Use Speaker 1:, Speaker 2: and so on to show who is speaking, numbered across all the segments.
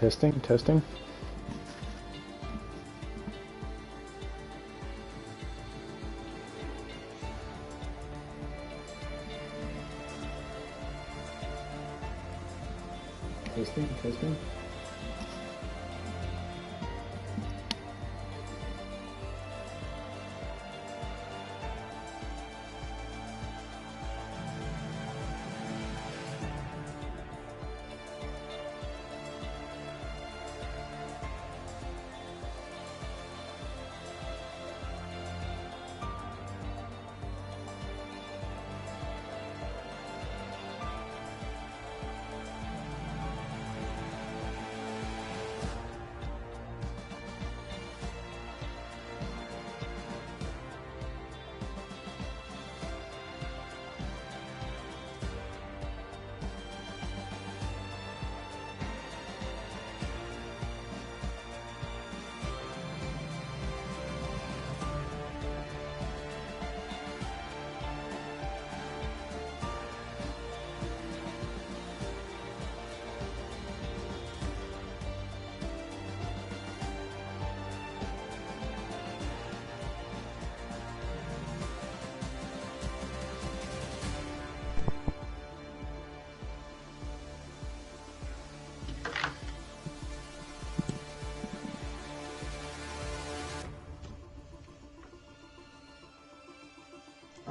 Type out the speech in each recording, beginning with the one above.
Speaker 1: Testing, testing. Testing, testing.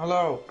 Speaker 2: Hallo.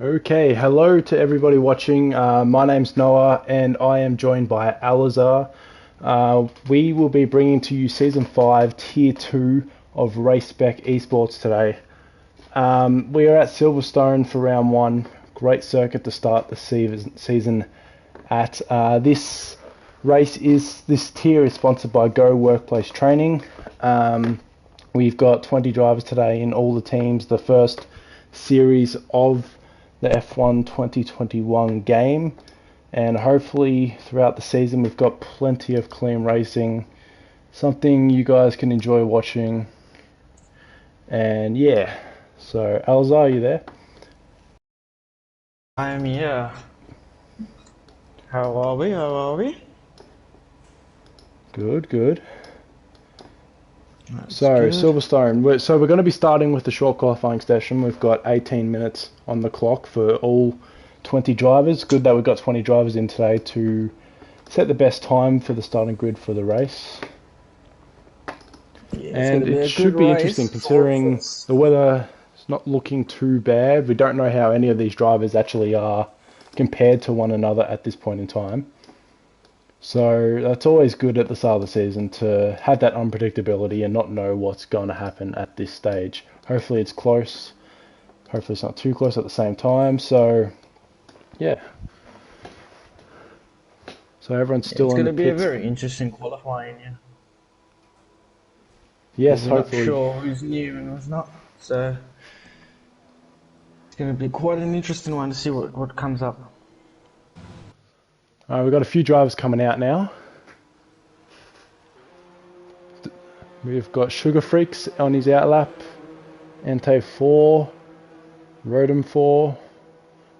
Speaker 1: Okay, hello to everybody watching. My name's Noah and I am joined by Allezar. We will be bringing to you Season 5, Tier 2 of Race Spec Esports today. We are at Silverstone for round 1. Great circuit to start the season at. This tier is sponsored by Go Workplace Training. We've got 20 drivers today in all the teams. The first series of the F1 2021 game, and hopefully throughout the season we've got plenty of clean racing, something you guys can enjoy watching. And yeah, so Allezar, are you there?
Speaker 2: I am here. How are we?
Speaker 1: Good.
Speaker 2: That's
Speaker 1: So
Speaker 2: good.
Speaker 1: Silverstone, we're going to be starting with the short qualifying session. We've got 18 minutes on the clock for all 20 drivers. Good that we've got 20 drivers in today to set the best time for the starting grid for the race.
Speaker 2: Yeah,
Speaker 1: And it should be interesting considering the weather is not looking too bad. We don't know how any of these drivers actually are compared to one another at this point in time. So that's always good at the start of the season to have that unpredictability and not know what's going to happen at this stage. Hopefully it's close. Hopefully it's not too close at the same time. So, yeah. So everyone's still in the pits.
Speaker 2: It's going to be a very interesting qualifying, yeah.
Speaker 1: Yes,
Speaker 2: We're
Speaker 1: hopefully.
Speaker 2: not sure who's new and who's not, so it's going to be quite an interesting one to see what comes up.
Speaker 1: We've got a few drivers coming out now. We've got Sugar Freaks on his outlap, Ente 4, Rodham 4,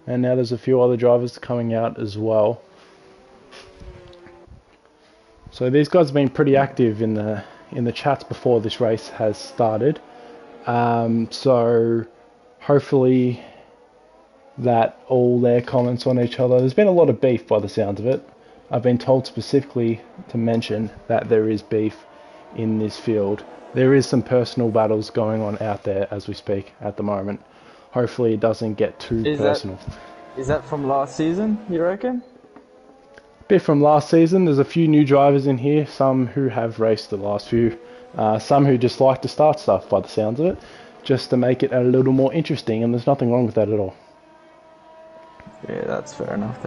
Speaker 1: and now there's a few other drivers coming out as well. So these guys have been pretty active in the chats before this race has started. So hopefully that all their comments on each other. There's been a lot of beef by the sounds of it. I've been told specifically to mention that there is beef in this field. There is some personal battles going on out there as we speak at the moment. Hopefully it doesn't get too personal.
Speaker 2: Is that from last season, you reckon?
Speaker 1: Bit from last season. There's a few new drivers in here, some who have raced the last few, some who just like to start stuff by the sounds of it, just to make it a little more interesting, and there's nothing wrong with that at all.
Speaker 2: Yeah, that's fair enough.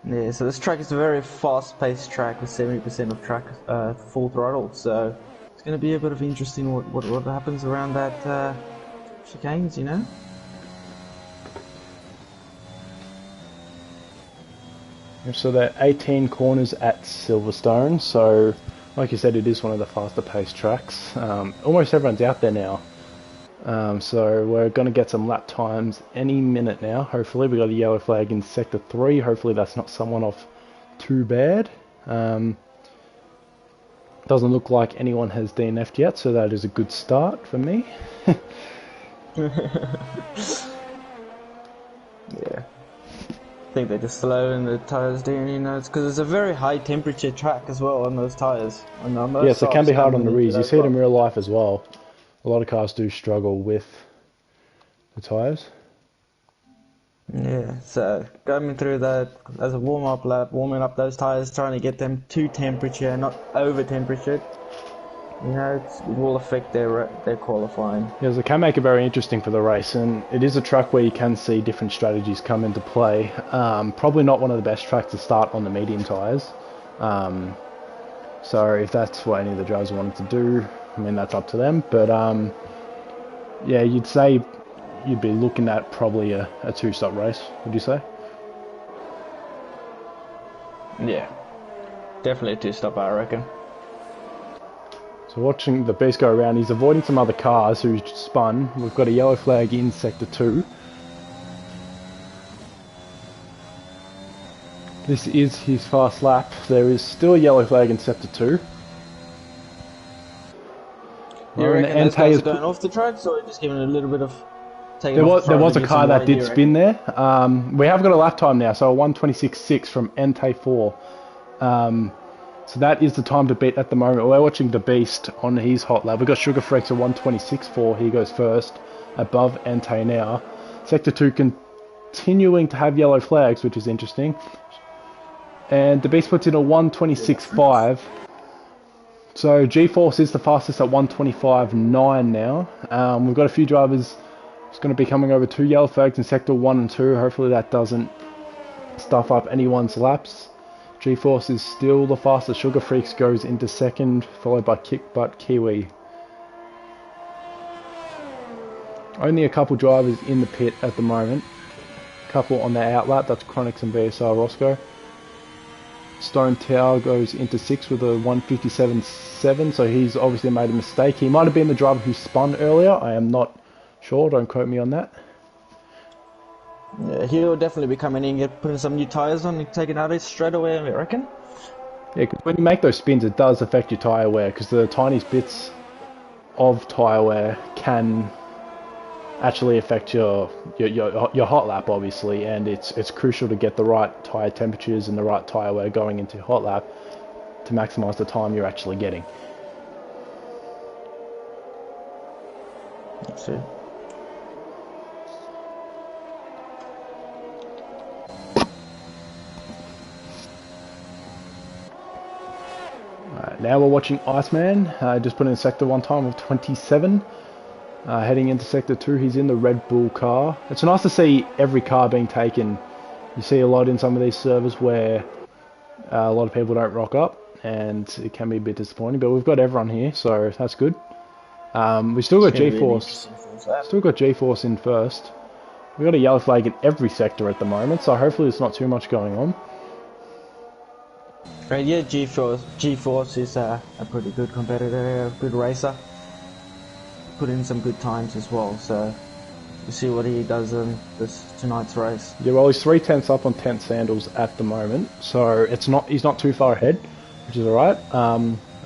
Speaker 2: Yeah, so this track is a very fast-paced track with 70% of track full throttle, so it's going to be a bit of interesting what happens around that chicanes, you know?
Speaker 1: So there are 18 corners at Silverstone, so like you said, it is one of the faster paced tracks. Almost everyone's out there now. So we're going to get some lap times any minute now. Hopefully we got a yellow flag in sector 3. Hopefully that's not someone off too bad. Doesn't look like anyone has DNF'd yet, so that is a good start for me.
Speaker 2: Yeah. I think they're just slowing the tyres down, you know, it's because it's a very high temperature track as well on those tyres.
Speaker 1: Yes, it can be hard on the rears. You see it in real life as well. A lot of cars do struggle with the tyres.
Speaker 2: Yeah, so going through that as a warm-up lap, warming up those tyres, trying to get them to temperature, not over temperature. You know, it will affect their qualifying.
Speaker 1: Yes, it can make it very interesting for the race, and it is a track where you can see different strategies come into play. Probably not one of the best tracks to start on the medium tyres. So if that's what any of the drivers wanted to do, I mean, that's up to them. But yeah, you'd say you'd be looking at probably a two-stop race, would you say?
Speaker 2: Yeah, definitely a two-stop, I reckon.
Speaker 1: So watching the beast go around, he's avoiding some other cars who spun. We've got a yellow flag in sector 2. This is his fast lap. There is still a yellow flag in sector 2.
Speaker 2: You reckon those guys are going off the tracks, or just giving it a little bit of...
Speaker 1: There was a car that did spin there. We have got a lap time now, so a 1:26.6 from Ente 4. So that is the time to beat at the moment. We're watching the Beast on his hot lap. We've got Sugar Freaks at 1:26.4. He goes first, above Ente now. Sector 2 continuing to have yellow flags, which is interesting. And the Beast puts in a 1:26.5. So G-Force is the fastest at 1:25.9 now. We've got a few drivers who's going to be coming over 2 yellow flags in Sector 1 and 2. Hopefully that doesn't stuff up anyone's laps. G-Force is still the fastest. Sugar Freaks goes into second, followed by Kick Butt Kiwi. Only a couple drivers in the pit at the moment. A couple on the outlap, that's Chronix and BSR Roscoe. Stone Tower goes into 6th with a 1:57.7, so he's obviously made a mistake. He might have been the driver who spun earlier, I am not sure, don't quote me on that.
Speaker 2: Yeah, he'll definitely be coming in, putting some new tyres on and taking out it straight away, I reckon.
Speaker 1: Yeah, because when you make those spins, it does affect your tyre wear, because the tiniest bits of tyre wear can actually affect your hot lap, obviously, and it's crucial to get the right tyre temperatures and the right tyre wear going into hot lap to maximise the time you're actually getting.
Speaker 2: That's it.
Speaker 1: Now we're watching Iceman, just put in Sector 1 time of 27. Heading into Sector 2, he's in the Red Bull car. It's nice to see every car being taken. You see a lot in some of these servers where a lot of people don't rock up, and it can be a bit disappointing, but we've got everyone here, so that's good. We still got G-Force. Still got G-Force in first. We've got a yellow flag in every sector at the moment, so hopefully there's not too much going on.
Speaker 2: Right, yeah, G-Force is a pretty good competitor, a good racer. Put in some good times as well, so we'll see what he does in tonight's race.
Speaker 1: Yeah, well, he's 3/10 up on Tent Sandals at the moment, so he's not too far ahead, which is alright.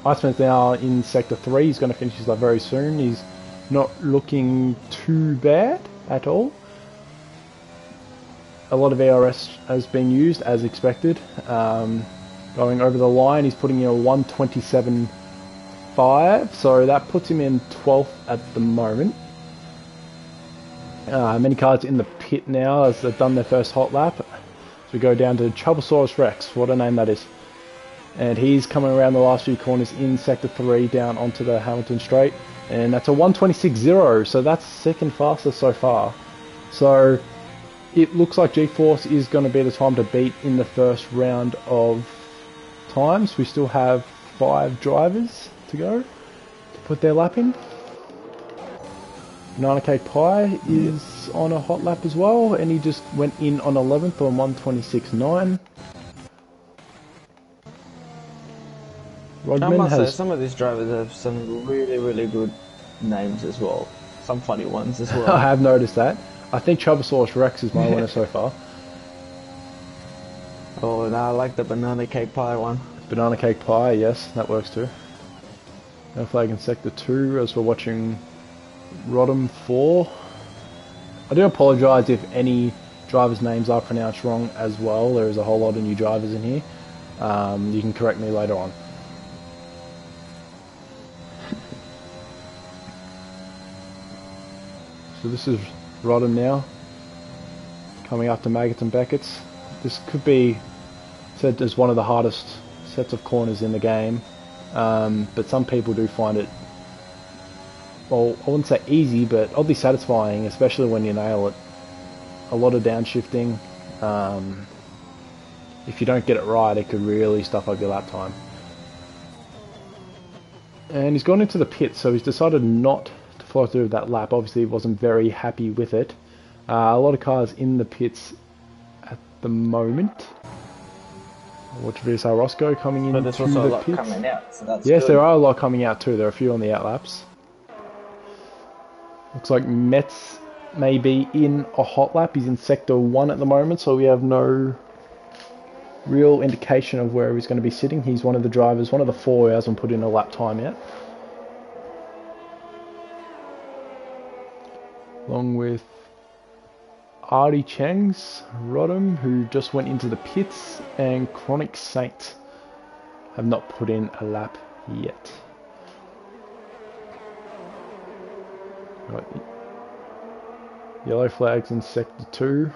Speaker 1: Iceman's now in Sector 3, he's going to finish his lap very soon. He's not looking too bad at all. A lot of ERS has been used as expected. Going over the line, he's putting in a 1:27.5, so that puts him in 12th at the moment. Many cars in the pit now as they've done their first hot lap. So we go down to Troublesauce Rex, what a name that is. And he's coming around the last few corners in Sector 3 down onto the Hamilton Straight. And that's a 1:26.0, so that's second fastest so far. So it looks like G-Force is going to be the time to beat in the first round of times. We still have 5 drivers to go to put their lap in. Banana Cake Pie is on a hot lap as well, and he just went in on 11th on 1:26.9.
Speaker 2: I must say, some of these drivers have some really good names as well. Some funny ones as well.
Speaker 1: I have noticed that. I think Troublesauce Rex is my winner so far.
Speaker 2: Oh, no, I like the Banana Cake Pie one.
Speaker 1: Banana Cake Pie, yes, that works too. No flag in Sector 2 as we're watching Rodham 4. I do apologise if any drivers' names are pronounced wrong as well. There is a whole lot of new drivers in here. You can correct me later on. So this is Rodham now, coming up to Maggots and Beckett's. This could be said as one of the hardest sets of corners in the game, but some people do find it, well, I wouldn't say easy, but oddly satisfying, especially when you nail it. A lot of downshifting. If you don't get it right, it could really stuff up your lap time. And he's gone into the pit, so he's decided not to follow through with that lap. Obviously, he wasn't very happy with it. A lot of cars in the pits at the moment. Watch VSR Roscoe coming in.
Speaker 2: But there's also a lot coming out, so that's
Speaker 1: yes,
Speaker 2: good.
Speaker 1: there are a lot coming out too. There are a few on the outlaps. Looks like Metz may be in a hot lap. He's in Sector 1 at the moment, so we have no real indication of where he's going to be sitting. He's one of the drivers, one of the 4 who hasn't put in a lap time yet. Along with Artie Cheng's Rodham, who just went into the pits, and Chronic Saint have not put in a lap yet. Right. Yellow flags in sector 2.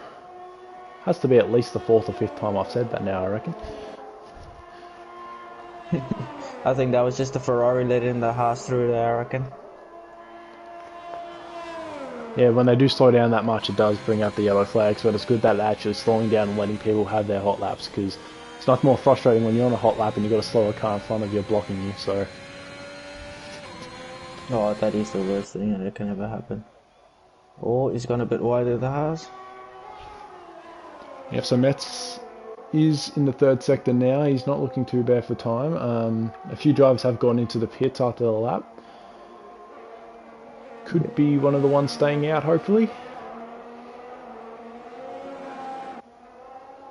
Speaker 1: Has to be at least the 4th or 5th time I've said that now, I reckon.
Speaker 2: I think that was just the Ferrari letting the Haas through there, I reckon.
Speaker 1: Yeah, when they do slow down that much, it does bring out the yellow flags, but it's good that they're actually slowing down and letting people have their hot laps, because it's nothing more frustrating when you're on a hot lap and you've got a slower car in front of you blocking you, so...
Speaker 2: Oh, that is the worst thing that can ever happen. Oh, he's gone a bit wide of the Haas.
Speaker 1: Yeah, so Metz is in the 3rd sector now. He's not looking too bad for time. A few drivers have gone into the pits after the lap. Could be one of the ones staying out, hopefully.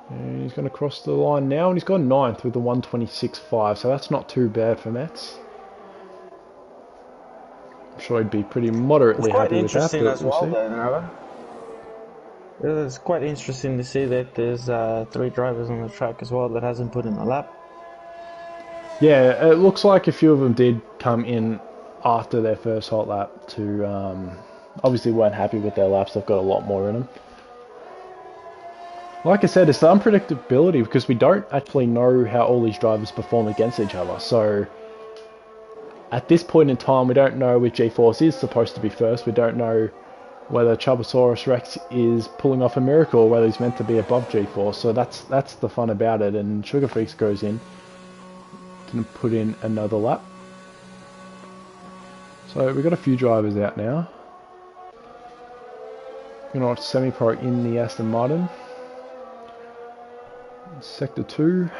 Speaker 1: And he's going to cross the line now, and he's gone 9th with the 126.5, so that's not too bad for Metz. I'm sure he'd be pretty moderately happy with that, but
Speaker 2: as well, though, it's quite interesting to see that there's 3 drivers on the track as well that hasn't put in a lap.
Speaker 1: Yeah, it looks like a few of them did come in after their first hot lap to obviously weren't happy with their laps. They've got a lot more in them. Like I said, it's the unpredictability, because we don't actually know how all these drivers perform against each other. So at this point in time, we don't know which G-Force is supposed to be first. We don't know whether Chubosaurus Rex is pulling off a miracle or whether he's meant to be above G-Force. So that's the fun about it. And Sugar Freaks goes in to put in another lap. So we've got a few drivers out now. We're going to watch Semi-Pro in the Aston Martin. Sector 2.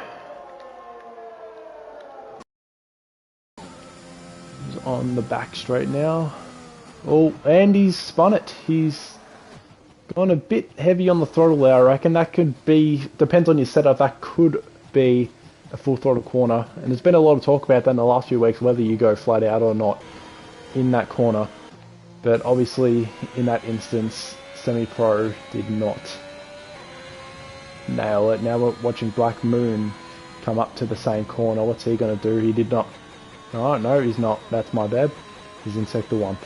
Speaker 1: He's on the back straight now. Oh, and he's spun it. He's gone a bit heavy on the throttle there, I reckon. That could be, depends on your setup, that could be a full throttle corner. And there's been a lot of talk about that in the last few weeks, whether you go flat out or not in that corner. But obviously, in that instance, Semi-Pro did not nail it. Now we're watching Black Moon come up to the same corner. What's he going to do? He did not. Oh, no, he's not. That's my bad. He's in Sector 1.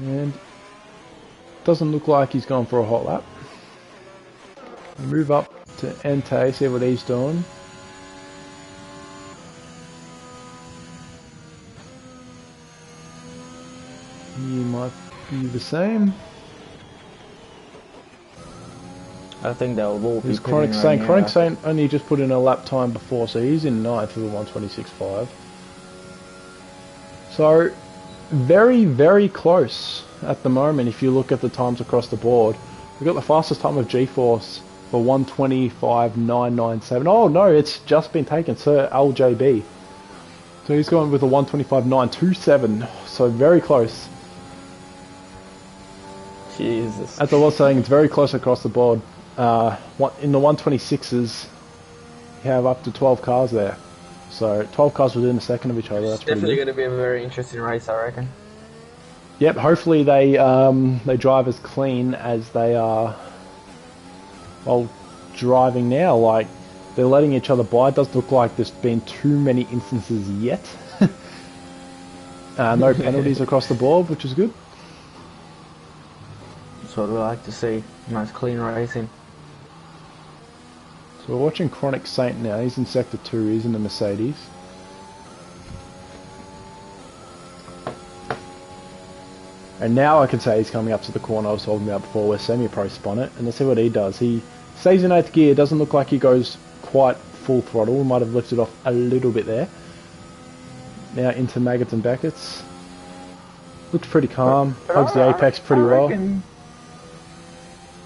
Speaker 1: And doesn't look like he's gone for a hot lap. We move up to Entei, see what he's doing. He might be the same.
Speaker 2: I think they'll all be
Speaker 1: Chronic Saint. Chronic Saint only just put in a lap time before, so he's in 9th with a 126.5. So, very, very close at the moment if you look at the times across the board. We've got the fastest time of G-Force for 125.997. Oh no, it's just been taken, Sir LJB. So he's going with a 125.927, so very close.
Speaker 2: Jesus.
Speaker 1: As I was saying, it's very close across the board. In the 126s, you have up to 12 cars there. So 12 cars within a second of each other. That's
Speaker 2: definitely going to be a very interesting race, I reckon.
Speaker 1: Yep. Hopefully they drive as clean as they are while driving now. Like they're letting each other by. It doesn't look like there's been too many instances yet. No penalties across the board, which is good.
Speaker 2: That's what we like to see. Nice clean racing.
Speaker 1: So we're watching Chronic Saint now. He's in Sector 2. He's in the Mercedes. And now I can say he's coming up to the corner I was talking about before where Semi-Pro spun it. And let's see what he does. He stays in 8th gear. Doesn't look like he goes quite full throttle. Might have lifted off a little bit there. Now into Maggots and Beckett's. Looks pretty calm. Hugs the apex pretty well.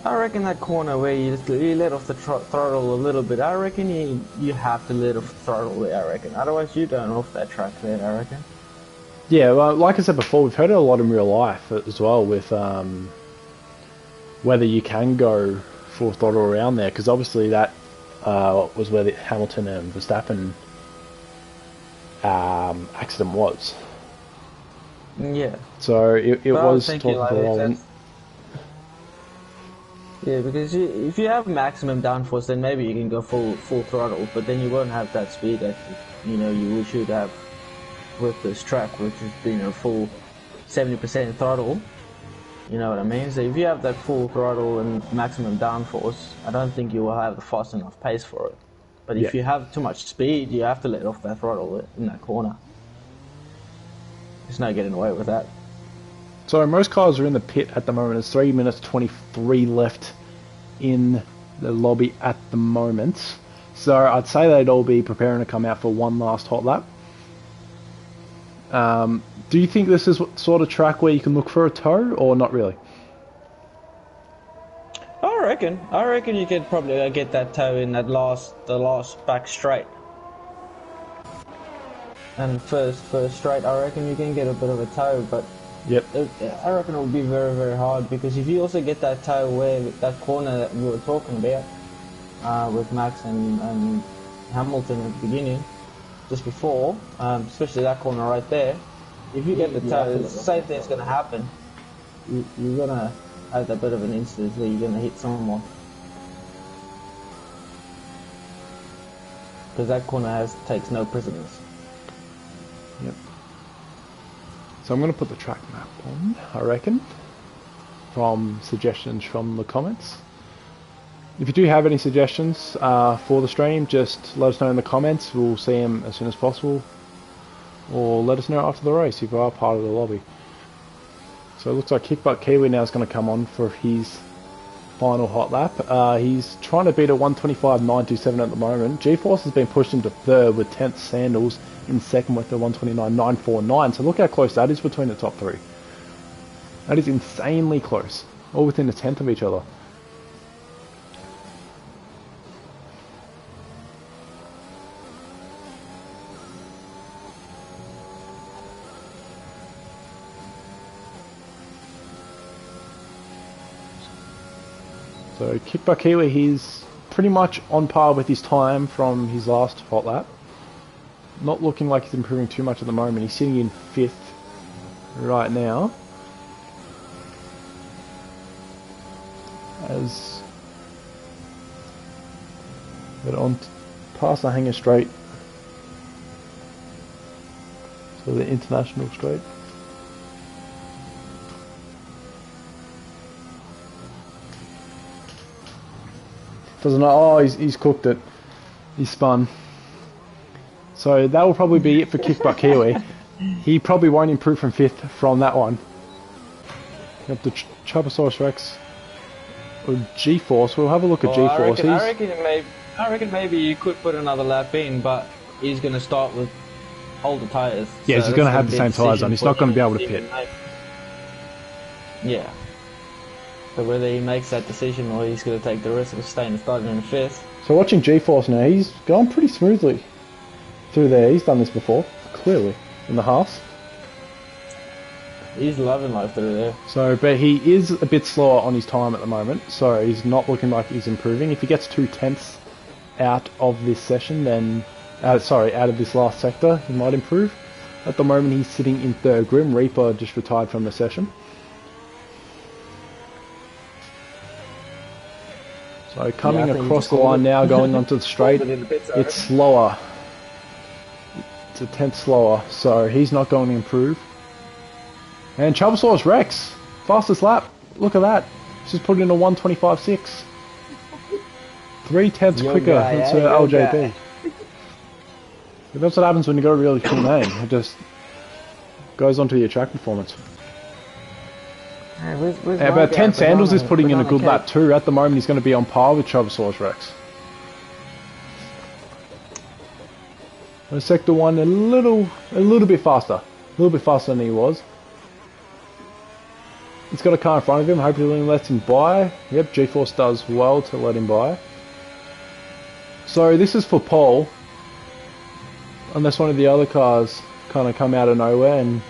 Speaker 2: I reckon that corner where you let off the throttle a little bit, I reckon you have to let off the throttle there, I reckon. Otherwise you don't off that track there, I reckon.
Speaker 1: Yeah, well, like I said before, we've heard it a lot in real life as well with whether you can go full throttle around there, because obviously that was where the Hamilton and Verstappen accident was.
Speaker 2: Yeah.
Speaker 1: So it was talking
Speaker 2: like
Speaker 1: for a while.
Speaker 2: Yeah, because if you have maximum downforce, then maybe you can go full throttle, but then you won't have that speed that you should have. with this track, which has been a full 70% throttle. You know what I mean? So if you have that full throttle and maximum downforce, I don't think you will have the fast enough pace for it. But if you have too much speed, you have to let off that throttle in that corner. There's no getting away with that.
Speaker 1: So most cars are in the pit at the moment. There's 3 minutes 23 left in the lobby at the moment. So I'd say they'd all be preparing to come out for one last hot lap. Do you think this is sort of track where you can look for a tow, or not really?
Speaker 2: I reckon you could probably get that tow in the last back straight. And first straight, I reckon you can get a bit of a tow, but I reckon it will be very, very hard, because if you also get that tow where that corner that we were talking about with Max and Hamilton at the beginning, just before, especially that corner right there, if you get the tow, the same thing's going to happen. You're going to have that bit of an instance where you're going to hit someone. Because that corner takes no precedence.
Speaker 1: Yep. So I'm going to put the track map on, I reckon, from suggestions from the comments. If you do have any suggestions for the stream, just let us know in the comments. We'll see them as soon as possible. Or let us know after the race if you are part of the lobby. So it looks like Kickbutt Kiwi now is going to come on for his final hot lap. He's trying to beat a 125.927 at the moment. G-Force has been pushed into third with 10th Sandals in second with the 129.949. So look how close that is between the top three. That is insanely close. All within a tenth of each other. So Kickbutt Kiwi, he's pretty much on par with his time from his last hot lap. Not looking like he's improving too much at the moment. He's sitting in 5th right now. But on past the Hanger Straight. So the International Straight. Doesn't know. Oh, he's cooked it. He's spun. So that will probably be it for Kickbutt Kiwi. He probably won't improve from 5th from that one. Up to Chubasaurus Rex or G-Force. We'll have a look at G-Force.
Speaker 2: I reckon maybe you could put another lap in, but he's going to start with older tyres.
Speaker 1: Yeah, so he's going to have the same tyres on. He's not going to be able to pit.
Speaker 2: Yeah. So whether he makes that decision or he's going to take the risk of staying starting in 5th.
Speaker 1: So watching G-Force now, he's going pretty smoothly through there. He's done this before, clearly, in the halves.
Speaker 2: He's loving life through there. So,
Speaker 1: but he is a bit slower on his time at the moment, so he's not looking like he's improving. If he gets 2 tenths out of this session, then, out of this last sector, he might improve. At the moment, he's sitting in 3rd. Grim Reaper just retired from the session. So coming across the line now, going onto the straight, it's slower. It's a tenth slower, so he's not going to improve. And Chubasaurus Rex, fastest lap. Look at that. He's just put in a 125.6. 3 tenths quicker than LJB. That's what happens when you got a really cool name. It just goes onto your track performance. But 10 Sandals is putting in a good lap too. At the moment, he's going to be on par with Chubasaurus Rex. And Sector 1 a little bit faster. Than he was. He's got a car in front of him. Hopefully, he lets him by. Yep, G-Force does well to let him by. So this is for pole. Unless one of the other cars kind of come out of nowhere and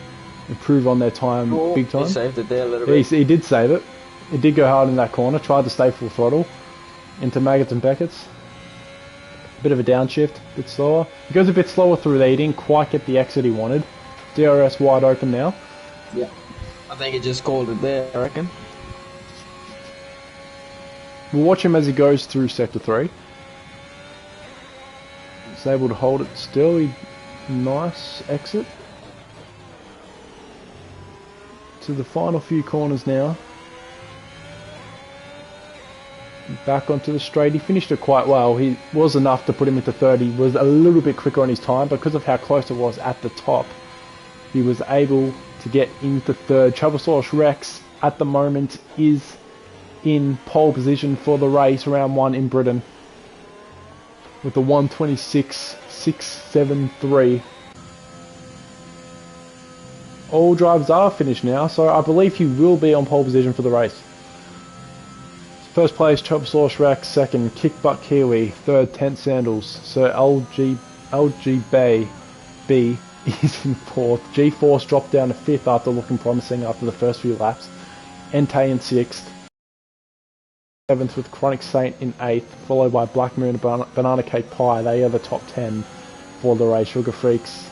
Speaker 1: improve on their time big time.
Speaker 2: He saved it there a little bit.
Speaker 1: He did save it. He did go hard in that corner. Tried to stay full throttle into Maggots and Beckett's. Bit of a downshift, a bit slower. He goes a bit slower through there. He didn't quite get the exit he wanted. DRS wide open now.
Speaker 2: Yeah. I think he just called it there, I reckon.
Speaker 1: We'll watch him as he goes through Sector 3. He's able to hold it still. Nice exit. to the final few corners now. Back onto the straight. He finished it quite well. He was enough to put him into third. He was a little bit quicker on his time because of how close it was at the top. He was able to get into third. Travelsaurus Rex at the moment is in pole position for the race, round 1 in Britain, with the 1:26.673. All drivers are finished now, so I believe he will be on pole position for the race. First place, Travelsaurus Rex. Second, Kick Butt Kiwi. Third, Tent Sandals. So LG B is in fourth. G-Force dropped down to fifth after looking promising after the first few laps. Entei in sixth. Seventh with Chronic Saint in eighth, followed by Black Moon and Banana Cake Pie. They are the top 10 for the race. Sugar Freaks.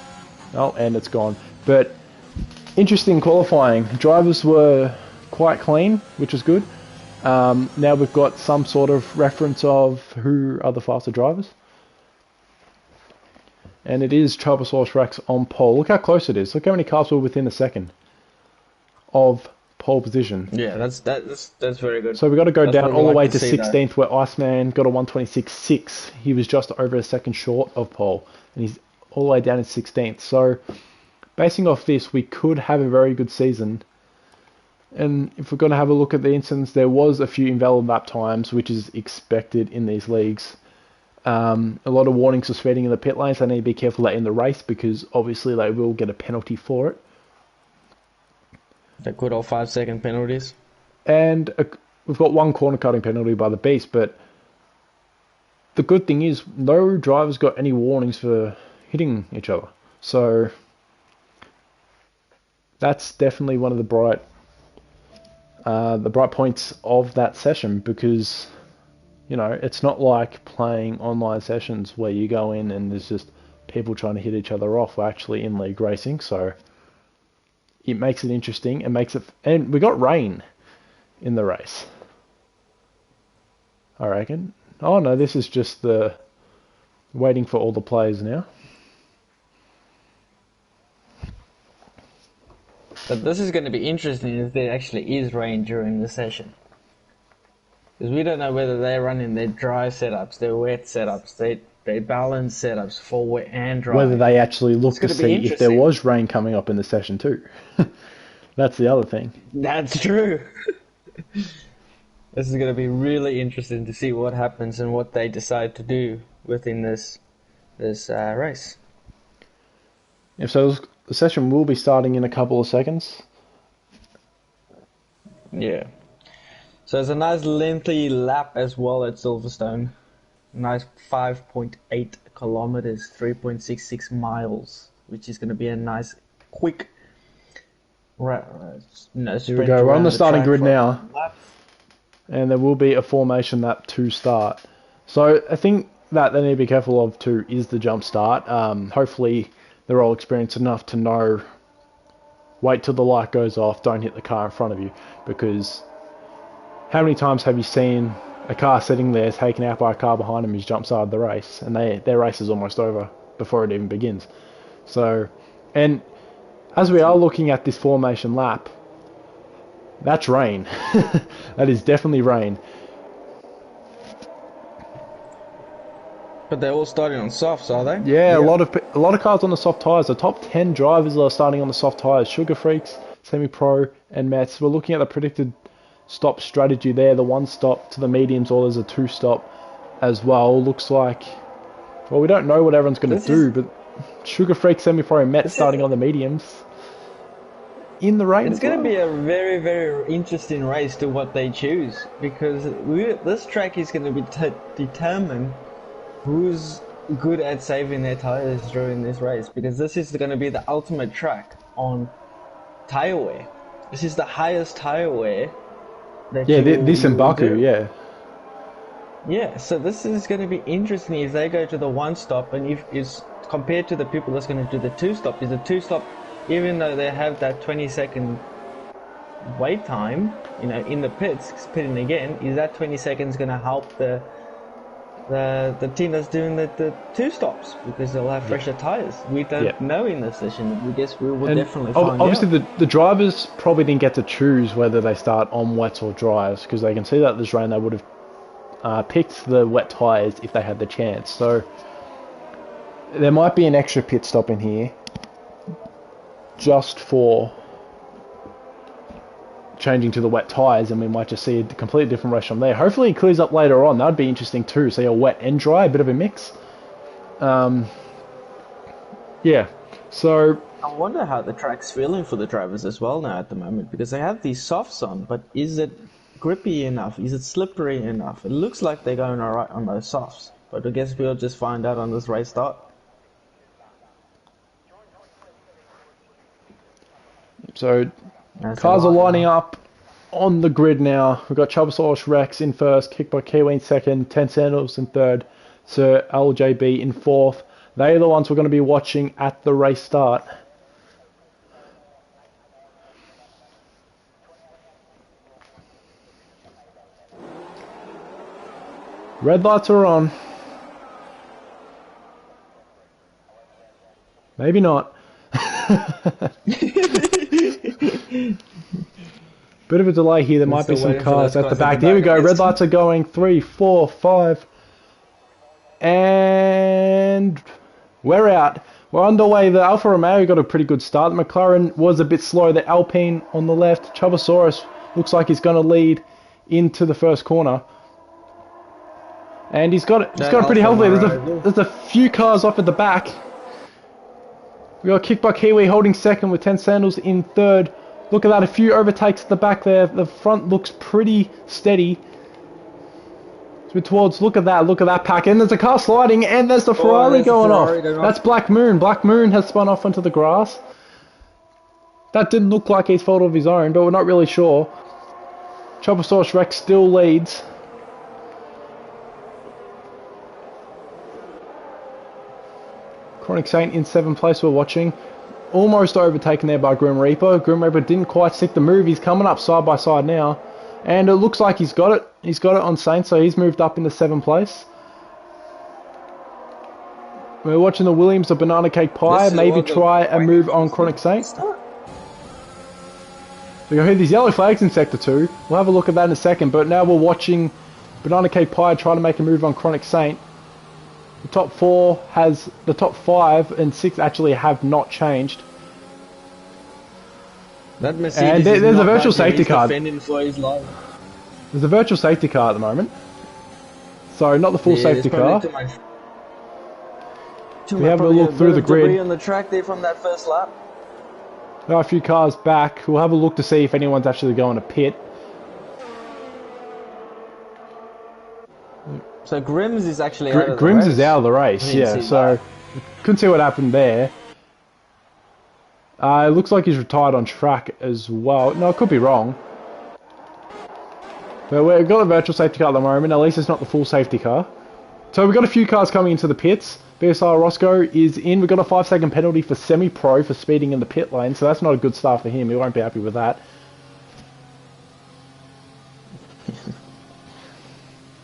Speaker 1: Oh, and it's gone. But interesting qualifying. Drivers were quite clean, which is good. Now we've got some sort of reference of who are the faster drivers. And it is Travelsaurus Rex on pole. Look how close it is. Look how many cars were within a second of pole position.
Speaker 2: Yeah, that's very good.
Speaker 1: So we've got to go down all the way to 16th, where Iceman got a 1:26.6. He was just over a second short of pole, and he's all the way down in 16th. So basing off this, we could have a very good season. And if we're going to have a look at the incidents, there was a few invalid lap times, which is expected in these leagues. A lot of warnings for speeding in the pit lanes. They need to be careful that in the race, because obviously they will get a penalty for it.
Speaker 2: The good old 5-second penalties.
Speaker 1: And we've got one corner cutting penalty by the Beast, but the good thing is no drivers got any warnings for hitting each other. So that's definitely one of the bright points of that session, because you know, it's not like playing online sessions where you go in and there's just people trying to hit each other off. We're actually in league racing, so it makes it interesting. And we got rain in the race, I reckon. Oh no, this is just the waiting for all the players now.
Speaker 2: But this is going to be interesting if there actually is rain during the session. Because we don't know whether they're running their dry setups, their wet setups, they balance setups for wet and dry.
Speaker 1: Whether they actually look to see if there was rain coming up in the session too. That's the other thing.
Speaker 2: That's true. This is going to be really interesting to see what happens and what they decide to do within this race.
Speaker 1: Yeah, so the session will be starting in a couple of seconds.
Speaker 2: Yeah. So it's a nice lengthy lap as well at Silverstone. Nice 5.8 kilometers, 3.66 miles, which is going to be a nice quick
Speaker 1: Here we go. We're on the starting grid now. And there will be a formation lap to start. So I think that they need to be careful of too is the jump start. Hopefully they're all experienced enough to know, wait till the light goes off, don't hit the car in front of you, because how many times have you seen a car sitting there taken out by a car behind them who's jump started the race, and their race is almost over before it even begins. So, and as we are looking at this formation lap, that's rain. That is definitely rain.
Speaker 2: But they're all starting on softs, are they?
Speaker 1: Yeah, a lot of cars on the soft tyres. The top 10 drivers are starting on the soft tyres. Sugar Freaks, Semi-Pro, and Mets. We're looking at the predicted stop strategy there. The one stop to the mediums, or there's a two stop as well. Looks like, well, we don't know what everyone's going to do, but Sugar Freak, Semi-Pro, and Mets starting on the mediums in the rain.
Speaker 2: It's going to be a very, very interesting race to what they choose, because this track is going to be determine who's good at saving their tires during this race, because this is going to be the ultimate track on tire wear. This is the highest tire wear that
Speaker 1: this in Baku, yeah.
Speaker 2: Yeah, so this is going to be interesting if they go to the one stop, and if is compared to the people that's going to do the two stop, is the two stop, even though they have that 20-second wait time, you know, in the pits, pitting again, is that 20 seconds going to help the the team that's doing the 2 stops, because they'll have fresher tyres. We don't know in this session. We guess we will definitely find
Speaker 1: obviously
Speaker 2: out.
Speaker 1: the drivers probably didn't get to choose whether they start on wets or dries, because they can see that this rain they would have picked the wet tyres if they had the chance. So there might be an extra pit stop in here just for changing to the wet tyres, and we might just see a completely different race from there. Hopefully it clears up later on. That would be interesting too. See a wet and dry, a bit of a mix. Yeah, so
Speaker 2: I wonder how the track's feeling for the drivers as well now at the moment, because they have these softs on, but is it grippy enough? Is it slippery enough? It looks like they're going alright on those softs, but I guess we'll just find out on this race start.
Speaker 1: So cars are lining up on the grid now. We've got Chubbsaurus Rex in first, Kicked by Kiwi in second, 10 Sandals in third, Sir LJB in fourth. They are the ones we're going to be watching at the race start. Red lights are on. Maybe not. Bit of a delay here. There might be some cars at the back. Here we go. Red lights are going. 3, 4, 5. And we're out. We're underway. The Alfa Romeo got a pretty good start. The McLaren was a bit slow. The Alpine on the left. Chubbsaurus looks like he's going to lead into the first corner. And he's got it. He's got it pretty healthy. There's a few cars off at the back. We got Kicked by Kiwi holding second with 10 Sandals in third. Look at that, a few overtakes at the back there. The front looks pretty steady. Towards, look at that pack. And there's a car sliding, and there's the Ferrari going off. That's Black Moon. Black Moon has spun off onto the grass. That didn't look like his fault of his own, but we're not really sure. Chubbsaurus Rex still leads. Chronic Saint in 7th place we're watching. Almost overtaken there by Grim Reaper. Grim Reaper didn't quite stick the move. He's coming up side by side now. And it looks like he's got it. He's got it on Saint, so he's moved up into 7th place. We're watching the Williams of Banana Cake Pie. Maybe try a move on Chronic Saint. So you heard these yellow flags in Sector 2. We'll have a look at that in a second. But now we're watching Banana Cake Pie try to make a move on Chronic Saint. The top 4 has, the top 5 and 6 actually have not changed.
Speaker 2: That Mercedes
Speaker 1: and there's a virtual safety car.
Speaker 2: There's
Speaker 1: a virtual safety car at the moment. So not the full safety car. We have a look through the grid.
Speaker 2: On the track there from that first lap.
Speaker 1: There are a few cars back. We'll have a look to see if anyone's actually going to pit.
Speaker 2: So Grims is actually out of the race.
Speaker 1: Grims is out of the race, yeah. So couldn't see what happened there. It looks like he's retired on track as well. No, I could be wrong. But we've got a virtual safety car at the moment. At least it's not the full safety car. So we've got a few cars coming into the pits. BSR Roscoe is in. We've got a 5-second penalty for semi-pro for speeding in the pit lane. So that's not a good start for him. He won't be happy with that.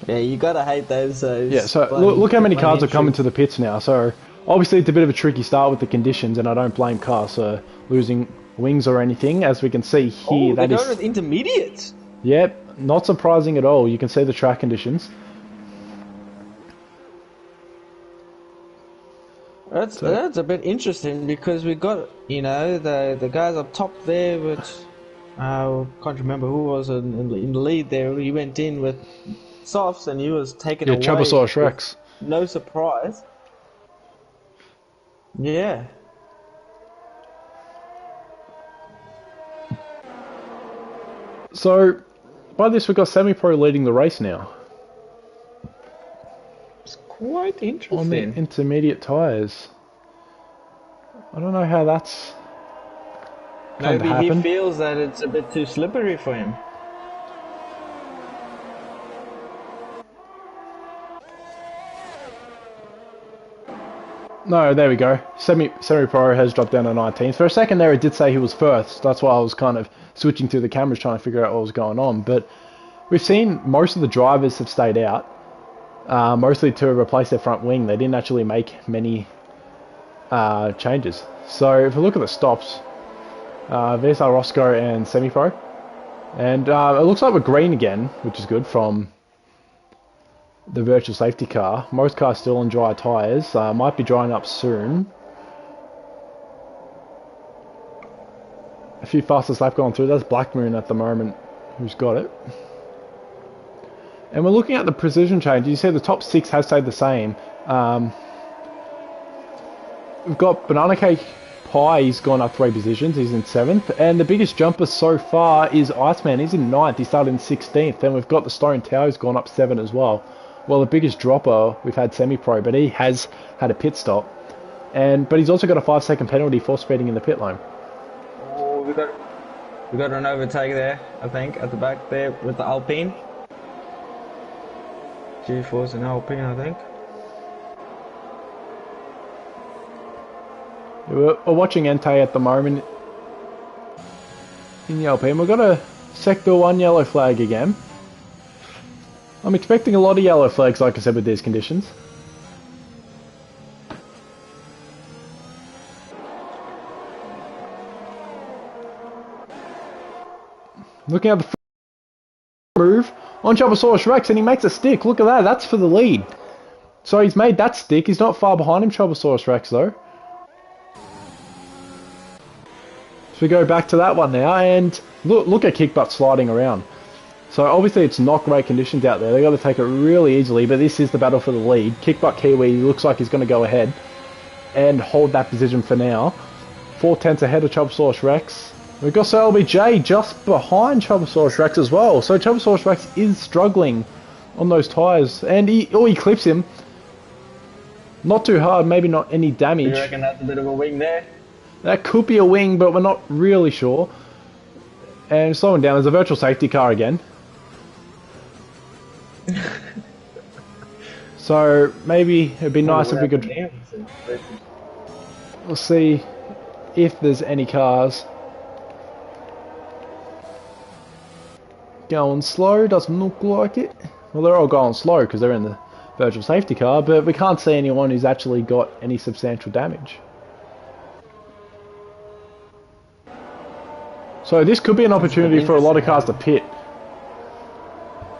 Speaker 2: Yeah, you gotta hate those.
Speaker 1: Yeah, so look how many cars are coming to the pits now. So obviously it's a bit of a tricky start with the conditions, and I don't blame cars for losing wings or anything. As we can see here,
Speaker 2: they're going with intermediates.
Speaker 1: Yep, not surprising at all. You can see the track conditions.
Speaker 2: That's a bit interesting, because we got, you know, the guys up top there, which I can't remember who was in the lead there. He went in with softs and he was taken away.
Speaker 1: Chubbsaurus Rex.
Speaker 2: No surprise. Yeah.
Speaker 1: So, by this we've got Semi-Pro leading the race now.
Speaker 2: It's quite interesting.
Speaker 1: On the intermediate tyres. I don't know how that's going to happen.
Speaker 2: Maybe he feels that it's a bit too slippery for him.
Speaker 1: No, there we go. Semi-Pro has dropped down to 19th. For a second there, it did say he was first. That's why I was kind of switching through the cameras trying to figure out what was going on. But we've seen most of the drivers have stayed out. mostly to replace their front wing. They didn't actually make many changes. So if we look at the stops, VSR Roscoe and Semi-Pro. And it looks like we're green again, which is good from the virtual safety car. Most cars still on dry tyres. Might be drying up soon. A few fastest lap going through. That's Black Moon at the moment who's got it. And we're looking at the precision change. You see the top 6 has stayed the same. We've got Banana Cake Pie, he's gone up 3 positions, he's in 7th. And the biggest jumper so far is Iceman, he's in 9th, he started in 16th. And we've got the Stone Tower, who's gone up 7 as well. Well, the biggest dropper, we've had Semi-Pro, but he has had a pit stop. But he's also got a 5-second penalty for speeding in the pit lane.
Speaker 2: Oh, we got an overtake there, I think, at the back there with the Alpine. G-Force and Alpine, I think.
Speaker 1: We're watching Entei at the moment in the Alpine. We've got a Sector 1 yellow flag again. I'm expecting a lot of yellow flags, like I said, with these conditions. Looking at the move on Chobosaurus Rex, and he makes a stick. Look at that, that's for the lead. So he's made that stick. He's not far behind him, Chobosaurus Rex, though. So we go back to that one now, and look at Kickbutt sliding around. So obviously it's not great conditions out there. They got to take it really easily, but this is the battle for the lead. Kickbutt Kiwi looks like he's going to go ahead and hold that position for now. 4/10 ahead of Chobosaurus Rex. We've got Sir LBJ just behind Chobosaurus Rex as well. So Chobosaurus Rex is struggling on those tyres, and he clips him. Not too hard, maybe not any damage.
Speaker 2: You reckon that's a bit of a wing there?
Speaker 1: That could be a wing, but we're not really sure. And slowing down, there's a virtual safety car again. So maybe it'd be nice if we could... We'll see if there's any cars going slow. Doesn't look like it. Well, they're all going slow because they're in the virtual safety car, but we can't see anyone who's actually got any substantial damage. So this could be an opportunity for a lot of cars to pit.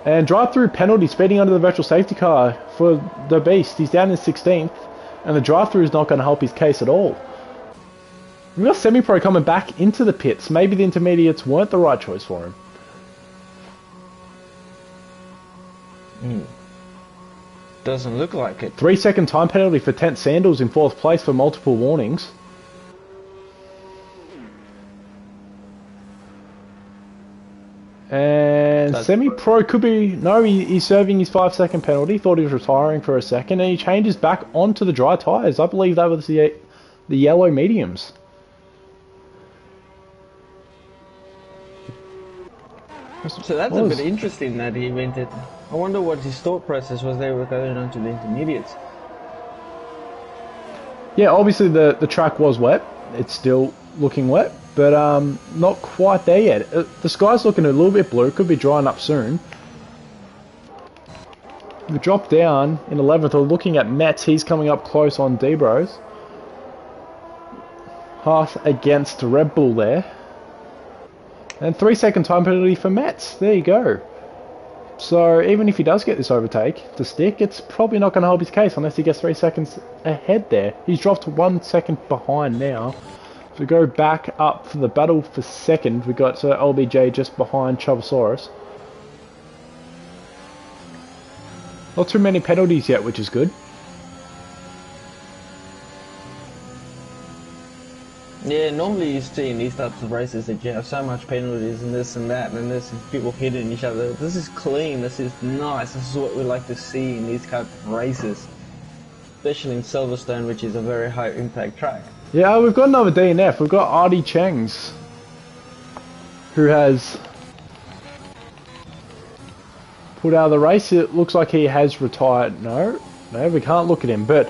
Speaker 1: And drive-through penalty, speeding under the virtual safety car for the Beast. He's down in 16th, and the drive-through is not going to help his case at all. We've got Semi-Pro coming back into the pits. Maybe the intermediates weren't the right choice for him.
Speaker 2: Doesn't look like it.
Speaker 1: 3-second time penalty for Tent Sandals in 4th place for multiple warnings. And Semi-Pro could be... No, he's serving his 5-second penalty. Thought he was retiring for a second. And he changes back onto the dry tyres. I believe that was the yellow mediums.
Speaker 2: So that's a bit interesting that he went it. I wonder what his thought process was there with going on to the intermediates.
Speaker 1: Yeah, obviously the track was wet. It's still looking wet. But not quite there yet. The sky's looking a little bit blue. Could be drying up soon. We drop down in 11th. We're looking at Metz. He's coming up close on D-Bros. Half against Red Bull there. And 3-second time penalty for Metz. There you go. So even if he does get this overtake to stick, it's probably not going to help his case unless he gets 3 seconds ahead there. He's dropped 1 second behind now. So we go back up for the battle for second. We got LBJ just behind Chobosaurus. Not too many penalties yet, which is good.
Speaker 2: Yeah, normally you see in these types of races that you have so much penalties and this and that and this and people hitting each other. This is clean, this is nice, this is what we like to see in these types of races. Especially in Silverstone, which is a very high impact track.
Speaker 1: Yeah, we've got another DNF. We've got Artie Chengs, who has put out of the race. It looks like he has retired. No, we can't look at him, but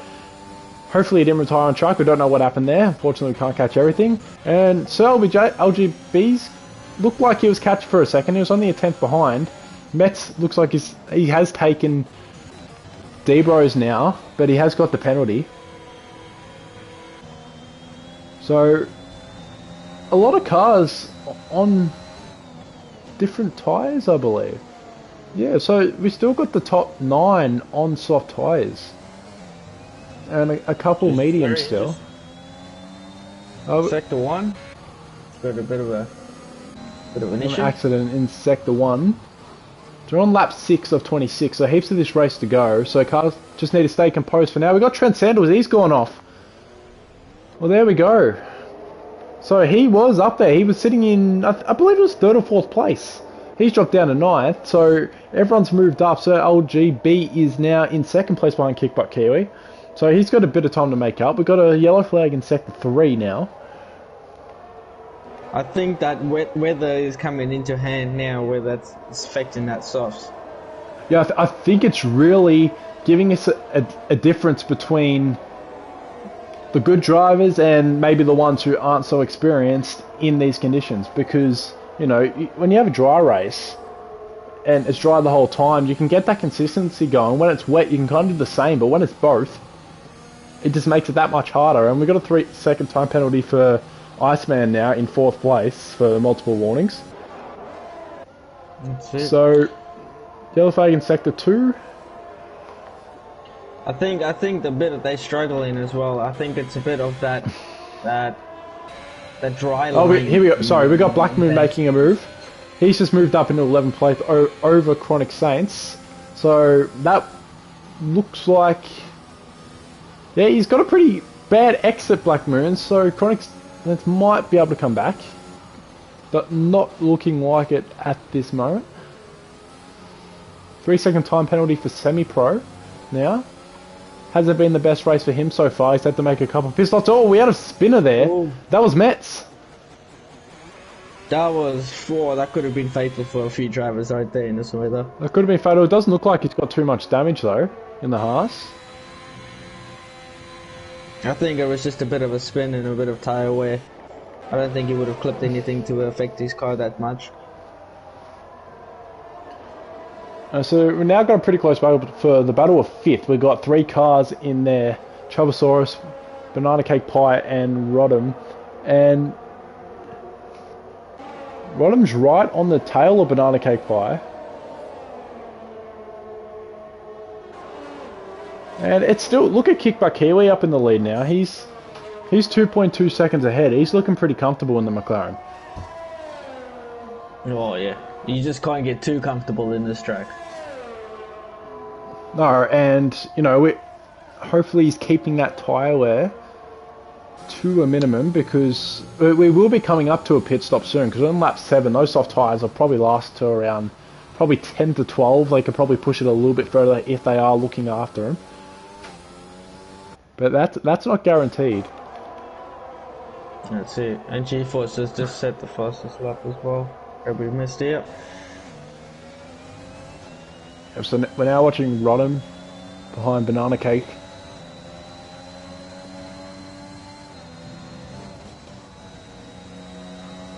Speaker 1: hopefully he didn't retire on track. We don't know what happened there. Unfortunately, we can't catch everything. And Sir LGB's looked like he was catched for a second. He was only a 10th behind. Metz looks like he has taken D-Bros now, but he has got the penalty. So, a lot of cars on different tyres, I believe. Yeah, so we still got the top 9 on soft tyres. And a couple medium still.
Speaker 2: Sector 1. Got a bit of an issue.
Speaker 1: Accident in Sector 1. So we're on lap 6 of 26, so heaps of this race to go. So cars just need to stay composed for now. We got Trent Sandals, he's gone off. Well, there we go. So he was up there. He was sitting in, I believe it was 3rd or 4th place. He's dropped down to 9th, so everyone's moved up. So LGB is now in 2nd place behind Kickbutt Kiwi. So he's got a bit of time to make up. We've got a yellow flag in Sector 3 now.
Speaker 2: I think that weather is coming into hand now, where that's affecting that softs.
Speaker 1: Yeah, I think it's really giving us a difference between the good drivers and maybe the ones who aren't so experienced in these conditions. Because, you know, when you have a dry race and it's dry the whole time, you can get that consistency going. When it's wet, you can kind of do the same, but when it's both, it just makes it that much harder. And we've got a 3-second time penalty for Iceman now in 4th place for multiple warnings.
Speaker 2: That's it.
Speaker 1: So, yellow flag in Sector 2.
Speaker 2: I think the bit that they struggle in as well. I think it's a bit of that dry line.
Speaker 1: Oh, here we go. Sorry, we got Black Moon making a move. He's just moved up into 11th place over Chronic Saints. So that looks like, yeah, he's got a pretty bad exit, Black Moon. So Chronic Saints might be able to come back, but not looking like it at this moment. 3-second time penalty for Semi-Pro now. Hasn't been the best race for him so far. He's had to make a couple of pit stops. Oh, we had a spinner there.
Speaker 2: Ooh.
Speaker 1: That was Metz.
Speaker 2: That could have been fatal for a few drivers right there in this weather.
Speaker 1: That could have been fatal. It doesn't look like he's got too much damage though in the Haas.
Speaker 2: I think it was just a bit of a spin and a bit of tyre wear. I don't think he would have clipped anything to affect his car that much.
Speaker 1: So we've now got a pretty close battle for the battle of 5th. We've got 3 cars in there. Chubosaurus, Banana Cake Pie and Rodham. And Rodham's right on the tail of Banana Cake Pie. And it's still, look at Kickbutt Kiwi up in the lead now. He's 2.2 seconds ahead. He's looking pretty comfortable in the McLaren.
Speaker 2: Oh yeah, you just can't get too comfortable in this track.
Speaker 1: No, and you know, hopefully he's keeping that tyre wear to a minimum, because we will be coming up to a pit stop soon, because on lap 7 those soft tyres will probably last to around probably 10 to 12. They could probably push it a little bit further if they are looking after him, but that's not guaranteed.
Speaker 2: That's it. And G-Force has just set the fastest lap as well. We missed it.
Speaker 1: So we're now watching Rodham behind Banana Cake.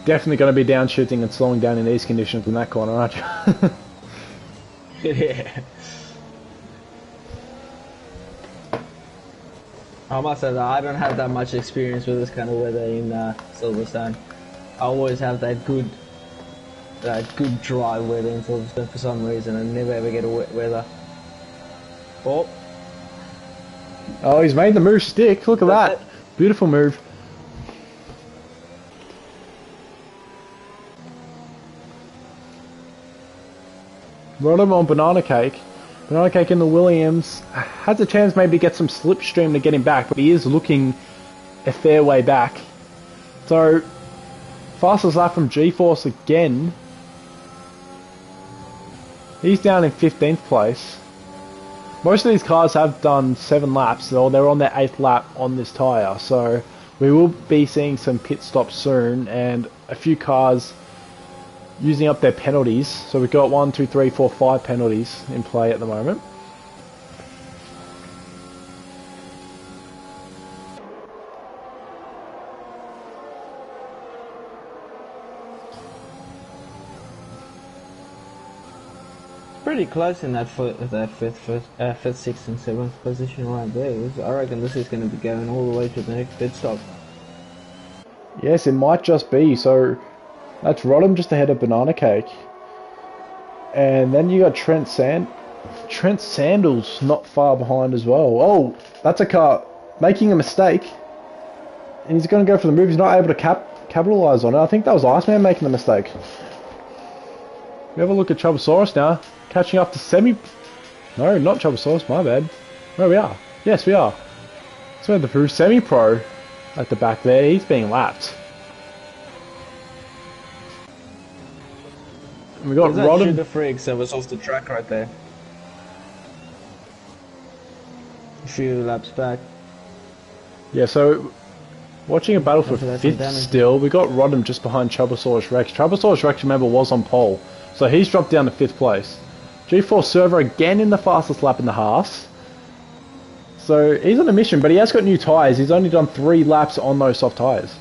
Speaker 1: Definitely going to be downshifting and slowing down in these conditions in that corner, aren't you?
Speaker 2: Yeah. I must say that I don't have that much experience with this kind of weather in Silverstone. I always have that good dry weather in Silverstone for some reason. I never ever get a wet weather.
Speaker 1: Oh, he's made the move stick. Look at that. Beautiful move. Rodham on Banana Cake. Banana Cake in the Williams has a chance maybe to get some slipstream to get him back, but he is looking a fair way back. So, fastest lap from G-Force again. He's down in 15th place. Most of these cars have done 7 laps, or they're on their 8th lap on this tyre, so we will be seeing some pit stops soon, and a few cars using up their penalties. So we've got 1, 2, 3, 4, 5 penalties in play at the moment.
Speaker 2: pretty close in that fifth, sixth, and seventh position right there. I reckon this is going to be going all the way to the next pit stop.
Speaker 1: Yes, it might just be. So that's Rodham just ahead of Banana Cake, and then you got Trent Sandals not far behind as well. Oh, that's a car making a mistake, and he's going to go for the move. He's not able to capitalize on it. I think that was Iceman making the mistake. We have a look at Chubosaurus now, catching up to Semi. No, not Chubosaurus, my bad. Where we are? Yes, we are. So the Peru Semi-Pro at the back there. He's being lapped. And we got Rodham.
Speaker 2: The freaks that was off the track right there. A few laps back.
Speaker 1: Yeah, so watching a battle for fifth still, we got Rodham just behind Chubosaurus Rex. Chubosaurus Rex, remember, was on pole. So he's dropped down to 5th place. G4 Server again in the fastest lap in the Haas. So he's on a mission, but he has got new tyres. He's only done 3 laps on those soft tyres.